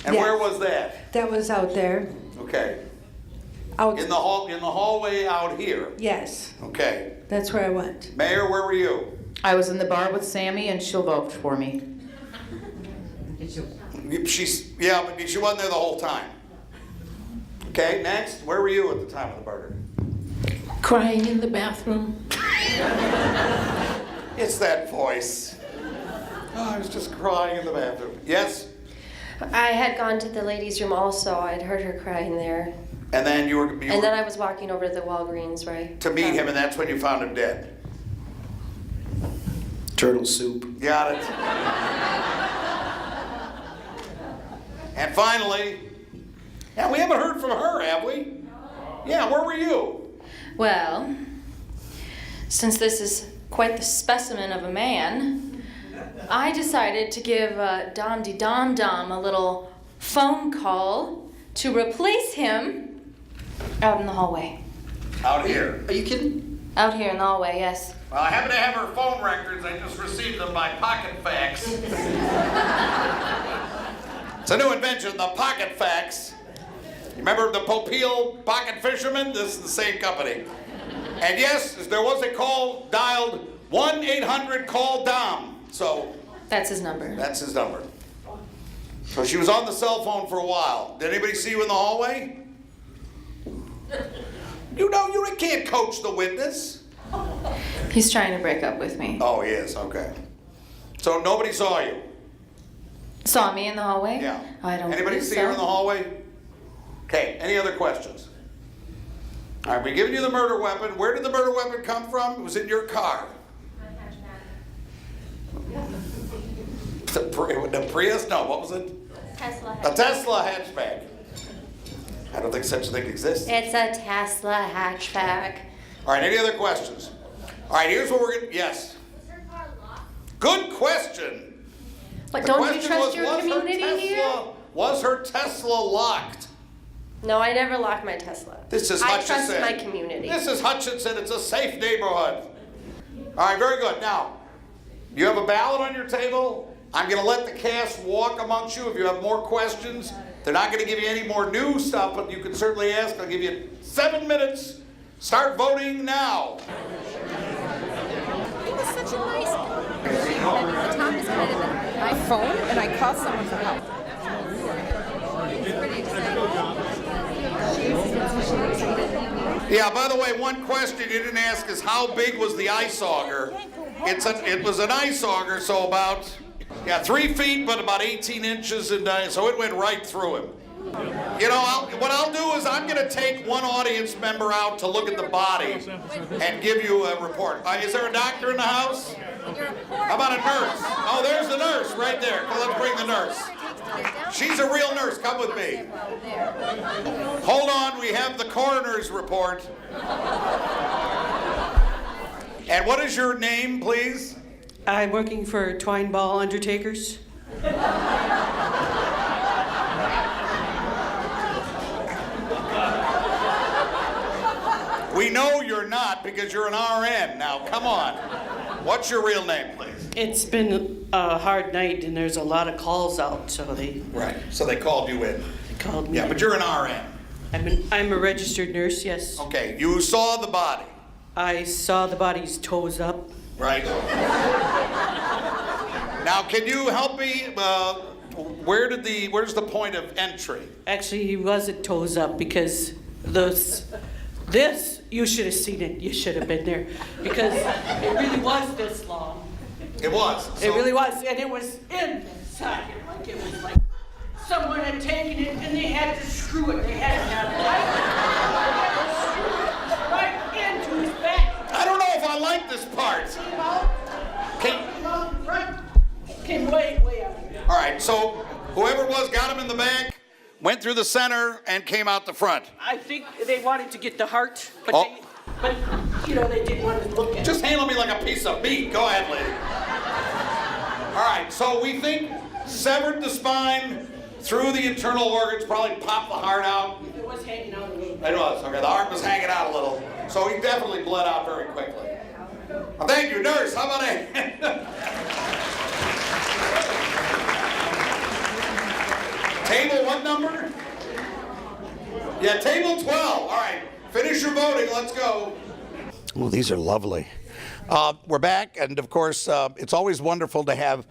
And Yes. where was that? That was out there. Okay. Out. In the hallway out here. Yes, Okay. that's where I went. Mayor, where were you? I was in the bar with Sammy and she'll vouch for me. But she wasn't there the whole time. Okay, next. Where were you at the time of the murder? Crying in the bathroom. It's that voice. Oh, I was just crying in the bathroom. Yes? I had gone to the ladies' room also. I'd heard her crying there. And then you were And then I was walking over to the Walgreens, right? to meet him, and that's when you found him dead. Turtle soup. Got it. And finally, yeah, we haven't heard from her, have we? Yeah, where were you? Well, since this is quite the specimen of a man, I decided to give Dom de Dom Dom a little phone call to replace him out in the hallway. Out here. Are you kidding? Out here in the hallway, yes. Well, I happen to have her phone records. I just received them by pocket fax. It's a new invention, the pocket fax. You remember the Popeil pocket fisherman? This is the same company. And yes, there was a call dialed 1-800-CALL-DOM. So That's his number. that's his number. So she was on the cell phone for a while. Did anybody see you in the hallway? You know, you can't coach the witness. He's trying to break up with me. Oh, he is, okay. So nobody saw you? Saw me in the hallway? Yeah. I don't Anybody believe see so. her in the hallway? Okay, any other questions? All right, we've given you the murder weapon. Where did the murder weapon come from? It was in your car. The Prius? No, what was it? Tesla. A Tesla hatchback. I don't think such a thing exists. It's a Tesla hatchback. All right, any other questions? All right, here's what we're going to, yes. Good question. But The don't you question trust was, your was her community Tesla- here? Was her Tesla locked? No, I never locked my Tesla. This is I Hutchinson. trust my community. This is Hutchinson. It's a safe neighborhood. All right, very good. Now, you have a ballot on your table. I'm going to let the cast walk amongst you. If you have more questions, they're not going to give you any more new stuff, but you can certainly ask. I'll give you 7 minutes. Start voting now. He was such a nice guy. Tom is kind of my phone, and I called someone for help. Yeah, by the way, one question you didn't ask is how big was the ice auger? It was an ice auger, so about 3 feet, but about 18 inches, and so it went right through him. You know, what I'll do is I'm going to take one audience member out to look at the body and give you a report. Is there a doctor in the house? How about a nurse? Oh, there's the nurse right there. Well, let's bring the nurse. She's a real nurse. Come with me. Hold on. We have the coroner's report. And what is your name, please? I'm working for Twine Ball Undertakers. We know you're not because you're an RN. Now, come on. What's your real name, please? It's been a hard night and there's a lot of calls out, so they... Right, so they called you in. They called me. Yeah, but you're an RN. I'm a registered nurse, yes. Okay, you saw the body. I saw the body's toes up. Right. Now, can you help me? Where's the point of entry? Actually, he wasn't toes up because this, you should have seen it. You should have been there because it really was this long. It was. It really was, and it was in the socket. Like it was like someone had taken it and they had to screw it. They had to have it right into his back. I don't know if I like this part. Came way out. All right, so whoever it was got him in the back, went through the center, and came out the front. I think they wanted to get the heart, but Oh. they didn't want to look at it. Just handle me like a piece of meat. Go ahead, lady. All right, so we think severed the spine through the internal organs, probably popped the heart out. It was hanging out a little bit. It was, okay, the heart was hanging out a little. So he definitely bled out very quickly. Well, thank you, nurse. How about a Table what number? Yeah, table 12. All right, finish your voting. Let's go. Oh, these are lovely. We're back, and of course, it's always wonderful to have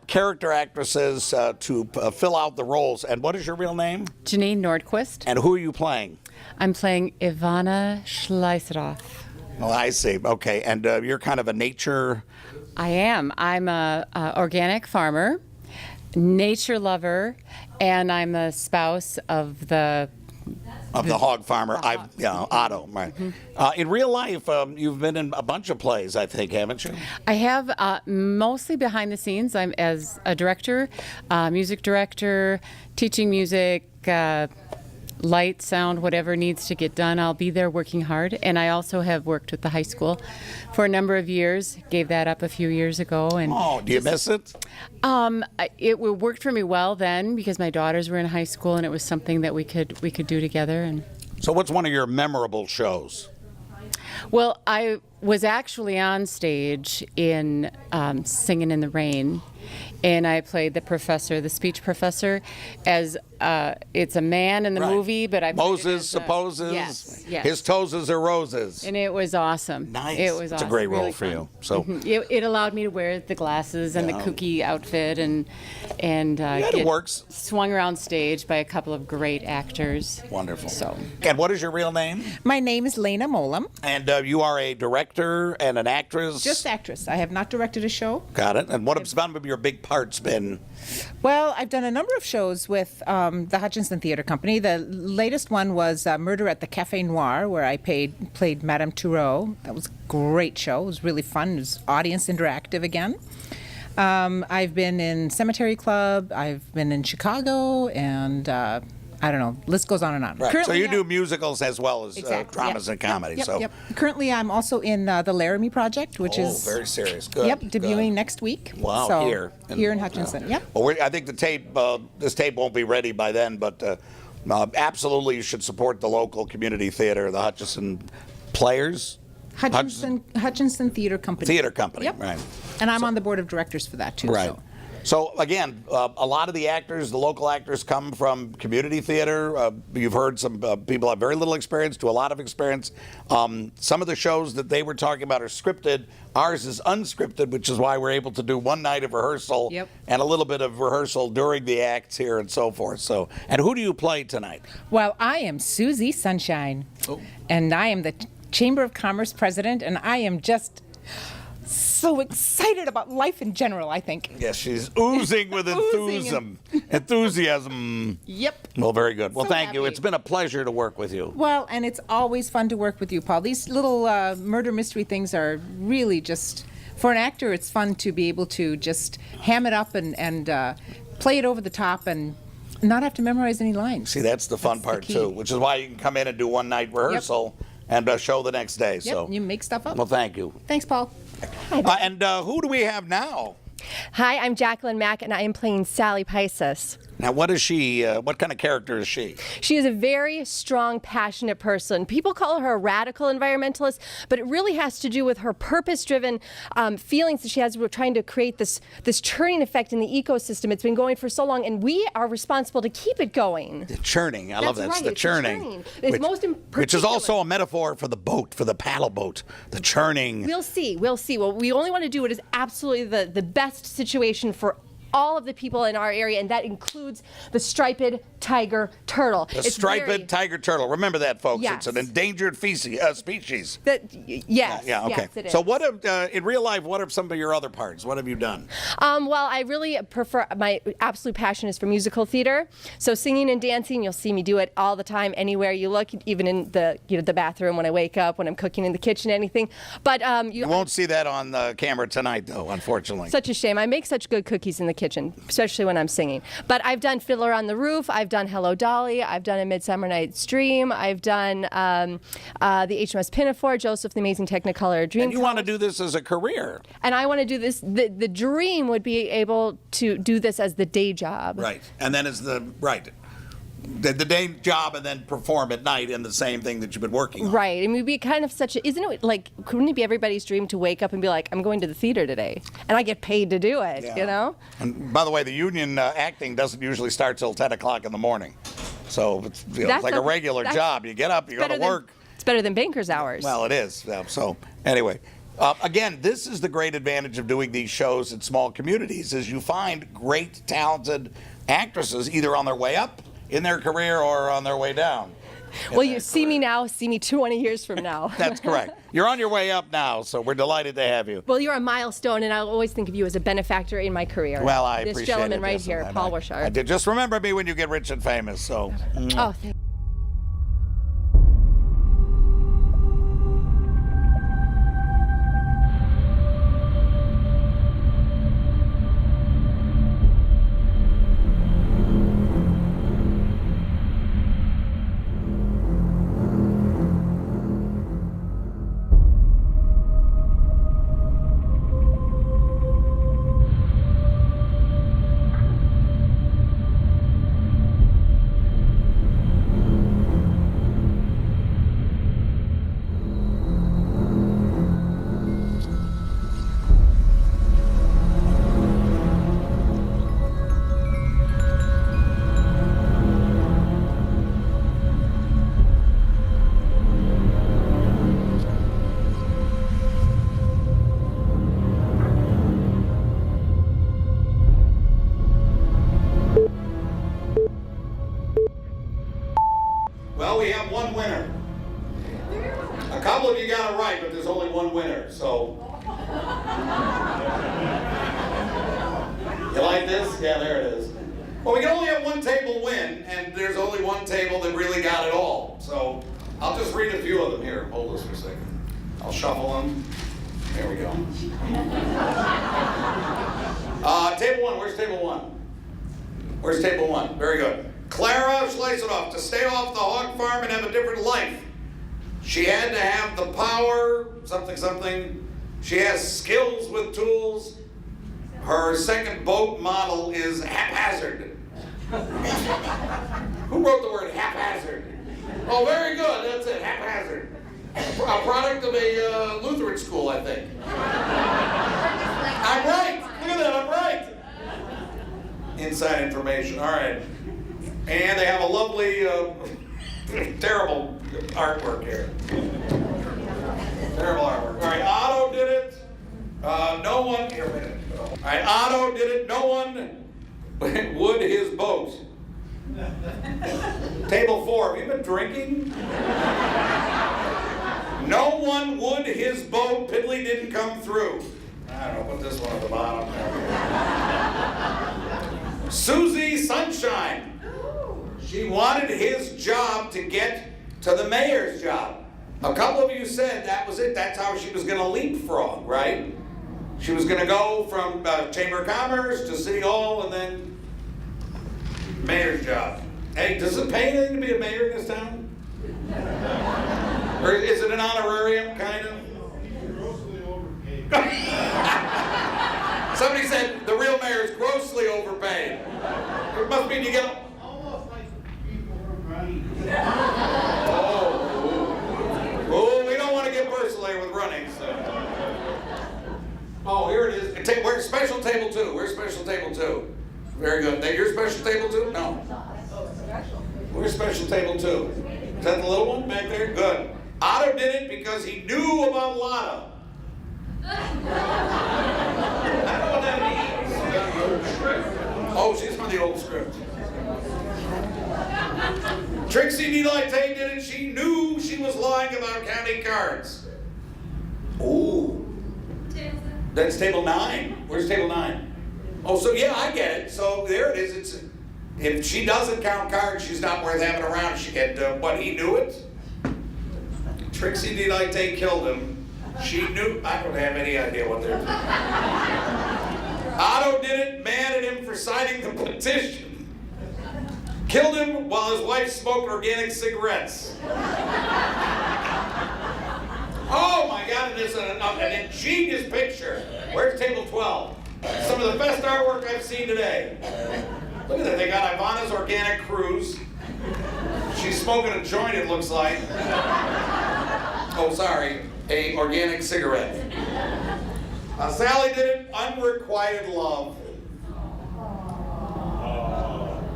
character actresses to fill out the roles. And what is your real name? Janine Nordquist. And who are you playing? I'm playing Ivana Schleiseroff. Oh, I see. Okay, and you're kind of a nature... I am. I'm a organic farmer, nature lover, and I'm a spouse of the hog farmer, Otto. Right. In real life, you've been in a bunch of plays, I think, haven't you? I have, mostly behind the scenes. I'm as a director, music director, teaching music, light, sound, whatever needs to get done. I'll be there working hard. And I also have worked with the high school for a number of years. Gave that up a few years ago. And do you miss it? It worked for me well then because my daughters were in high school and it was something that we could do together. And so, what's one of your memorable shows? Well, I was actually on stage in Singing in the Rain, and I played the professor, the speech professor, as it's a man in the movie, but I played Moses supposes yes. his toes are roses. And it was awesome. Nice. It was it's awesome. a great role really for fun. you. So it allowed me to wear the glasses and the kooky outfit and it works. Swung around stage by a couple of great actors. Wonderful. So. And what is your real name? My name is Lena Molam. And you are a director and an actress? Just actress. I have not directed a show. Got it. And what have some of your big parts been? Well, I've done a number of shows with the Hutchinson Theater Company. The latest one was Murder at the Café Noir, where I played Madame Toureau. That was a great show. It was really fun. It was audience interactive again. I've been in Cemetery Club. I've been in Chicago, and I don't know. List goes on and on. Right. Currently, so you do musicals as well as exactly, dramas and comedy. Yep. Currently, I'm also in the Laramie Project, which is very serious. Good. Yep, debuting next week. Wow, so, here in Hutchinson. Yep. Well, I think the tape, this tape won't be ready by then, but absolutely you should support the local community theater, the Hutchinson Players. Hutchinson Theater Company. Theater Company, Yep. right. And I'm on the board of directors for that too. Right. So again, a lot of the actors, the local actors, come from community theater. You've heard some people have very little experience to a lot of experience. Some of the shows that they were talking about are scripted. Ours is unscripted, which is why we're able to do one night of rehearsal and a little bit of rehearsal during the acts here and so forth. So, and who do you play tonight? Well, I am Susie Sunshine, and I am the Chamber of Commerce president, and I am just so excited about life in general, I think. Yes, she's oozing with enthusiasm. Yep. Well, very good. Well, So thank you. happy. It's been a pleasure to work with you. Well, and it's always fun to work with you, Paul. These little murder mystery things are really just, for an actor, it's fun to be able to just ham it up and play it over the top and not have to memorize any lines. See, that's the fun part, too, which is why you can come in and do one night rehearsal and show the next day. Yep, So, you make stuff up. well, thank you. Thanks, Paul. And who do we have now? Hi, I'm Jacqueline Mack, and I am playing Sally Pisces. Now, what is she? What kind of character is she? She is a very strong, passionate person. People call her a radical environmentalist, but it really has to do with her purpose-driven feelings that she has. We're trying to create this churning effect in the ecosystem. It's been going for so long, and we are responsible to keep it going. The churning. I love that. That's It's right, the churning. It's most Which is also a metaphor for the boat, for the paddle boat. The churning. We'll see. Well, we only want to do what is absolutely the best situation for all of the people in our area, and that includes the striped tiger turtle. The striped tiger turtle. Remember that, folks. Yes. It's an endangered species. Yes. Yeah, okay. Yes, it is. So what in real life, what are some of your other parts? What have you done? Well, I really prefer, my absolute passion is for musical theater. So singing and dancing, you'll see me do it all the time, anywhere you look, even in the bathroom, when I wake up, when I'm cooking in the kitchen, anything. But you won't see that on the camera tonight, though, unfortunately. Such a shame. I make such good cookies in the kitchen, especially when I'm singing. But I've done Fiddler on the Roof, I've done Hello Dolly, I've done A Midsummer Night's Dream, I've done the HMS Pinafore, Joseph the Amazing Technicolor Dream. And you want to do this as a career. And I want to do this, the dream would be able to do this as the day job. Right. And then as the, right. the day job and then perform at night in the same thing that you've been working on. Right. I mean, it'd be kind of such a, isn't it like, couldn't it be everybody's dream to wake up and be like, I'm going to the theater today and I get paid to do it, Yeah. you know? And by the way, the union acting doesn't usually start till 10 o'clock in the morning. So it's, you know, it's like a regular job. You get up, you go to work. It's better than banker's hours. Well, it is. So anyway, again, this is the great advantage of doing these shows in small communities is you find great, talented actresses either on their way up in their career or on their way down. Well, you see me now, see me 20 years from now. That's correct. You're on your way up now, so we're delighted to have you. Well, you're a milestone, and I'll always think of you as a benefactor in my career. Well, I this appreciate gentleman it. right Yes, here, and Paul I Wishart. did. Just remember me when you get rich and famous. So. Oh, thank Well, we have one winner. A couple of you got it right, but there's only one winner, so. You like this? Yeah, there it is. Well, we can only have one table win, and there's only one table that really got it all. So I'll just read a few of them here. Hold this for a second. I'll shuffle them. There we go. Table one, where's table one? Where's table one? Very good. Clara Schleisenhoff, to stay off the hog farm and have a different life. She had to have the power, something, something. She has skills with tools. Her second boat model is haphazard. Who wrote the word haphazard? Oh, very good, that's it, haphazard. A product of a Lutheran school, I think. I'm right, look at that, I'm right. Inside information, all right. And they have a lovely, terrible artwork here. Terrible artwork. All right, Otto did it. No one, here, wait a minute. All right, Otto did it. No one would his boat. Table 4, have you been drinking? No one would his boat. Piddly didn't come through. I don't know, put this one at the bottom. Susie Sunshine. She wanted his job to get to the mayor's job. A couple of you said that was it. That's how she was going to leapfrog, right? She was going to go from Chamber of Commerce to City Hall and then mayor's job. Hey, does it pay anything to be a mayor in this town? Or is it an honorarium, kind of? Somebody said the real mayor is grossly overpaid. It must mean you get... Oh, we don't want to get personal here with running, so. Oh, here it is. Where's special table 2? Where's special table 2? Very good. Your special table 2? No. Where's special table 2? Is that the little one back there? Good. Otto did it because he knew about Lotto. I don't know what that means. Oh, she's from the old script. Trixie Delite did it. She knew she was lying about counting cards. Ooh. That's table 9. Where's table 9? Oh, so yeah, I get it. So there it is. If she doesn't count cards, she's not worth having around. He knew it. Trixie Delite killed him. She knew. I don't have any idea what they're doing. Otto did it. Mad at him for signing the petition. Killed him while his wife smoked organic cigarettes. Oh my God, it is an ingenious picture. Where's table 12? Some of the best artwork I've seen today. Look at that, they got Ivana's Organic Cruise. She's smoking a joint, it looks like. Oh, sorry, a organic cigarette. Sally did it, unrequited love.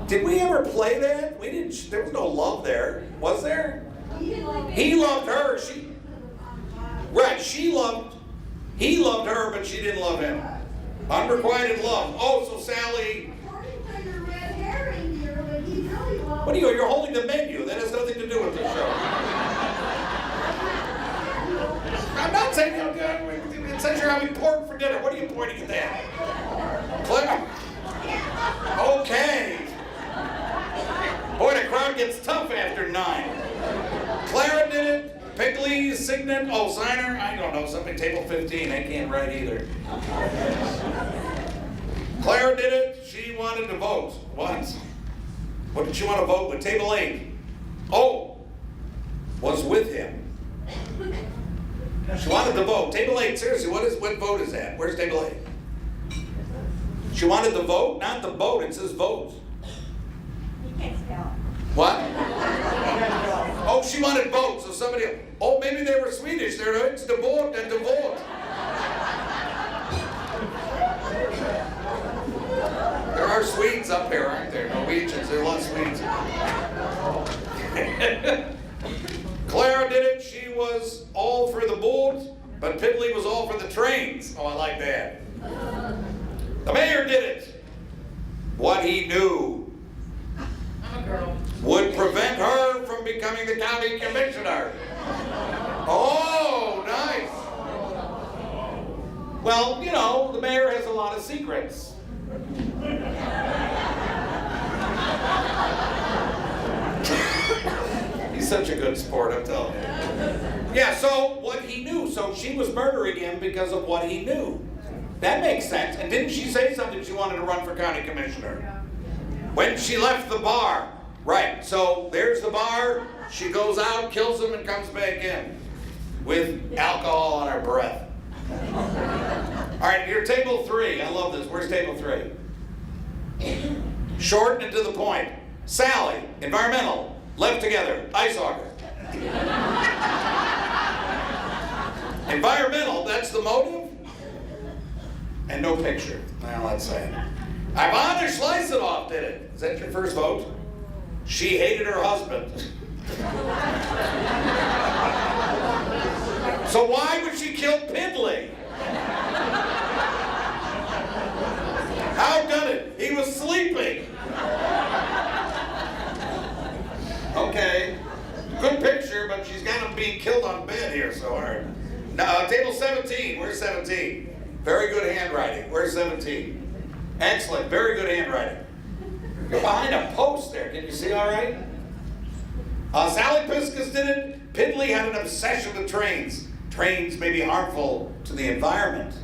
Did we ever play that? We didn't. There was no love there, was there? He loved her. Right. He loved her, but she didn't love him. Unrequited love. Oh, so Sally. What are you? You're holding the menu. That has nothing to do with the show. I'm not saying it says you're having pork for dinner. What are you pointing at that? Claire. Okay. Boy, the crowd gets tough after 9. Clara did it. Pigley, Signet, Signer, I don't know, something, table 15, I can't write either. Clara did it. She wanted to vote. What? What did she want to vote with? Table 8. Oh, was with him. She wanted to vote. Table 8, seriously, what vote is that? Where's table 8? She wanted the vote, not the boat, it says vote. What? Oh, she wanted vote, so somebody, maybe they were Swedish. It's the vote and the vote. There are Swedes up here, aren't there? Norwegians, there are a lot of Swedes. Clara did it. She was all for the boat, but Piddly was all for the trains. Oh, I like that. The mayor did it. What he knew would prevent her from becoming the county commissioner. Oh, nice. Well, you know, the mayor has a lot of secrets. He's such a good sport, I'm telling you. Yeah, so what he knew. So she was murdering him because of what he knew. That makes sense. And didn't she say something she wanted to run for county commissioner? When she left the bar. Right, so there's the bar. She goes out, kills him, and comes back in with alcohol on her breath. All right, you're table 3. I love this. Where's table 3? Short and to the point. Sally, environmental, left together, ice auger. Environmental, that's the motive? And no picture. Well, that's sad. Ivana Schleisenhoff did it. Is that your first vote? She hated her husband. So why would she kill Piddly? How done it? He was sleeping. Okay. Good picture, but she's got him being killed on bed here, so all right. Now, table 17. Where's 17? Very good handwriting. Where's 17? Excellent. Very good handwriting. You're behind a post there. Can you see all right? Sally Piskus did it. Piddly had an obsession with trains. Trains may be harmful to the environment.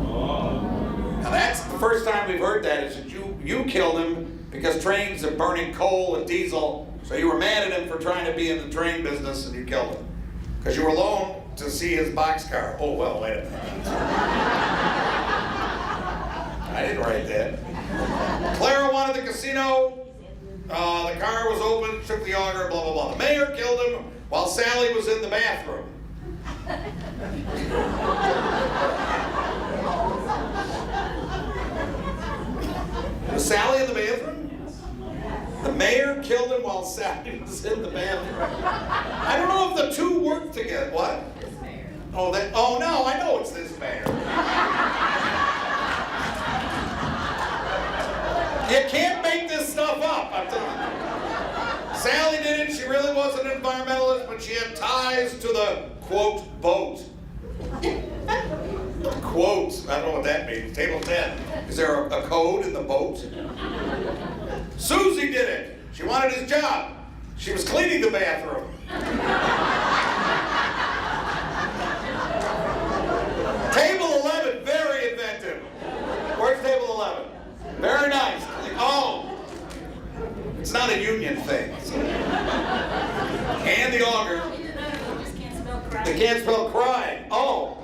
Now that's the first time we've heard that, is that you killed him because trains are burning coal and diesel, so you were mad at him for trying to be in the train business and you killed him. Because you were alone to see his boxcar. Oh, well, wait a minute. I didn't write that. Clara wanted the casino. The car was open, took the auger, blah, blah, blah. The mayor killed him while Sally was in the bathroom. Was Sally in the bathroom? The mayor killed him while Sally was in the bathroom. I don't know if the two work together. What? Oh, no, I know it's this mayor. You can't make this stuff up, I'm telling you. Sally did it. She really was an environmentalist, but she had ties to the, quote, boat. Quote, I don't know what that means. Table 10. Is there a code in the boat? Susie did it. She wanted his job. She was cleaning the bathroom. Table 11, very inventive. Where's table 11? Very nice. Oh, it's not a union thing. And the auger. They can't spell crying. Oh,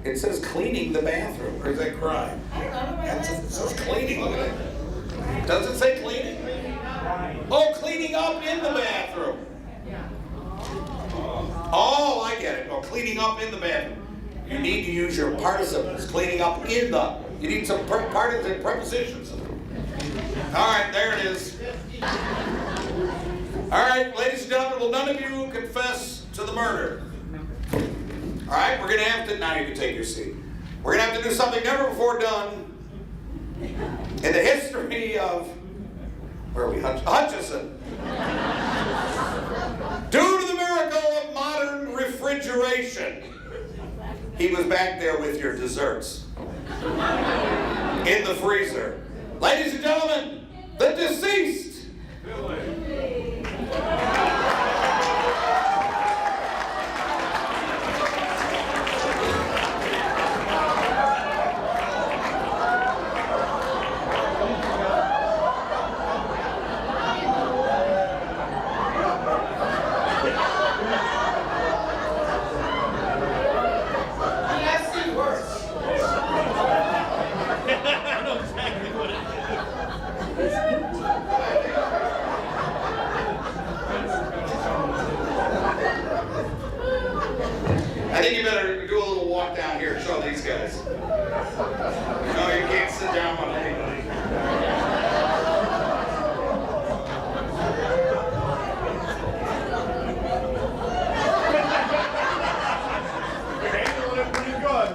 it says cleaning the bathroom. Or is that crying? It says cleaning. Look at it. Does it say cleaning? Oh, cleaning up in the bathroom. Oh, I get it. Oh, cleaning up in the bathroom. You need to use your participles. Cleaning up in the. You need some particle prepositions. All right, there it is. All right, ladies and gentlemen, will none of you confess to the murder? All right, we're going to have to, now you can take your seat. We're going to have to do something never before done in the history of, where are we, Hutchison. Due to the miracle of modern refrigeration, he was back there with your desserts in the freezer. Ladies and gentlemen, the deceased. I think you better do a little walk down here and show these guys. No, you can't sit down on anybody. You're handling it pretty good.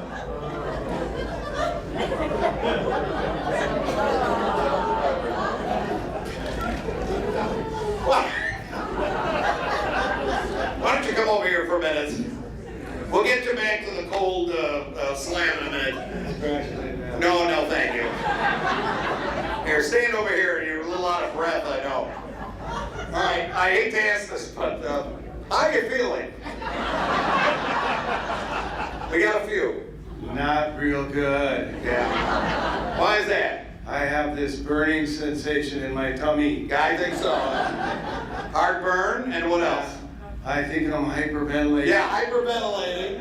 Why don't you come over here for a minute? We'll get you back to the cold slam in a minute. No, thank you. Here, stand over here. You're a little out of breath, I know. All right, I hate to ask this, but how are you feeling? We got a few. Not real good. Yeah. Why is that? I have this burning sensation in my tummy. I think so. Heartburn, and what else? I think I'm hyperventilating. Yeah, hyperventilating.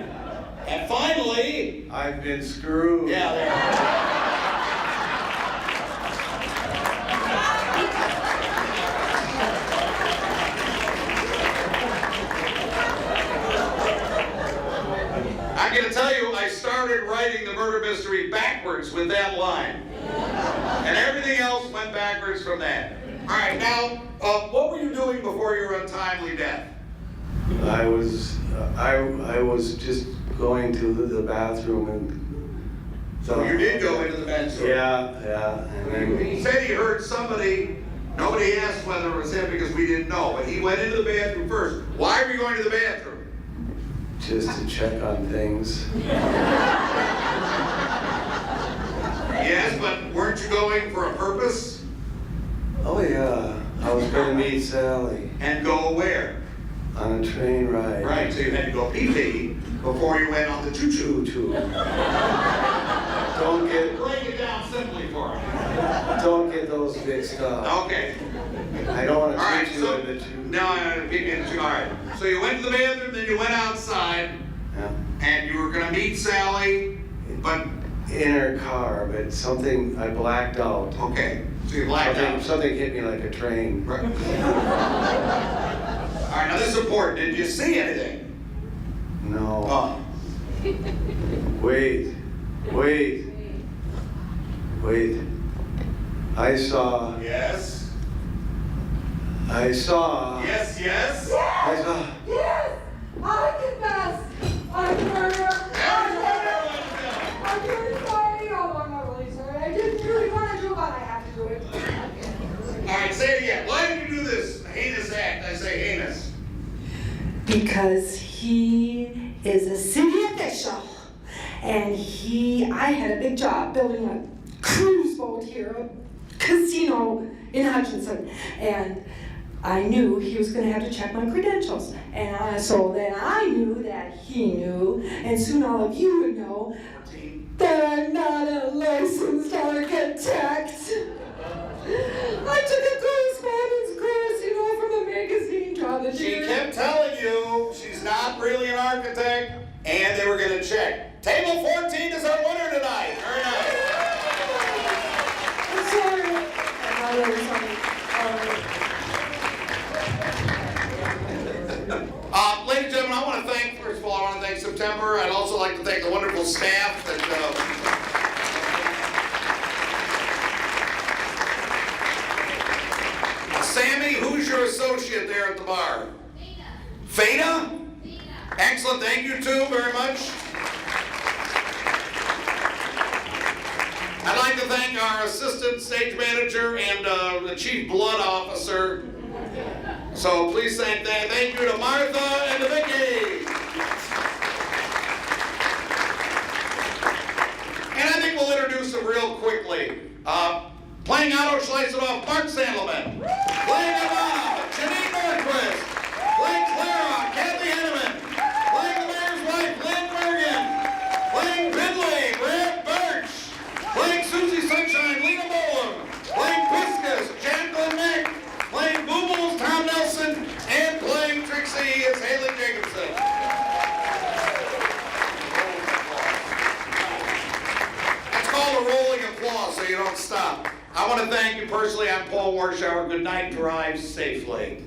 And finally, I've been screwed. Yeah, there. I'm going to tell you, I started writing the murder mystery backwards with that line. And everything else went backwards from that. All right, now, what were you doing before your untimely death? I was just going to the bathroom and. So you did go into the bathroom? Yeah. And then, He said he heard somebody, nobody asked whether it was him because we didn't know, but he went into the bathroom first. Why were you going to the bathroom? just to check on things. Yes, but weren't you going for a purpose? Oh yeah, I was going to meet Sally. And go where? On a train ride. Right, so you had to go pee-pee before you went on the choo-choo. Don't get... Break it down simply for me. Don't get those mixed up. Okay. I don't want to All right, treat you so, in the choo. No, all right. So you went to the bathroom, then you went outside, and you were going to meet Sally, but... In her car, but something, I blacked out. Okay, so you blacked out. Something hit me like a train. Right. All right, now this is important. Did you see anything? No. Oh. Wait. I saw. Yes. I saw. Yes. I saw. Yes! I confess! I'm murderer! I'm really sorry. Oh, I'm not really sorry. I didn't really want to do it, but I have to do it. All right, say it again. Why did you do this heinous act? I say heinous. Because he is a city official, and I had a big job building a cruise boat here, a casino in Hutchinson, and I knew he was going to have to check my credentials, and so then I knew that he knew, and soon all of you would know that I'm not a licensed architect. I took a correspondence course, from a magazine job that She kept telling you she's not really an architect, and they were going to check. Table 14 is our winner tonight. Very nice. I'm sorry. I'm really sorry. in September. I'd also like to thank the wonderful staff that Sammy, who's your associate there at the bar? Fada? Excellent, thank you too very much. I'd like to thank our assistant stage manager and the chief blood officer. So please thank you to Martha and to Vicky. And I think we'll introduce them real quickly. Playing Otto Schleisenhoff, Mark Sandelman. Playing Ivana, Janine Nordquist. Playing Clara, Kathy Henneman. Playing the mayor's wife, Lynn Bergen. Playing Bidley, Brad Birch. Playing Susie Sunshine, Lena Bolam. Playing Piscus, Jacqueline Nick. Playing Boobles, Tom Nelson. And playing Trixie is Haley Jacobson. It's called a rolling applause, so you don't stop. I want to thank you personally. I'm Paul Warschauer. Good night. Drive safely.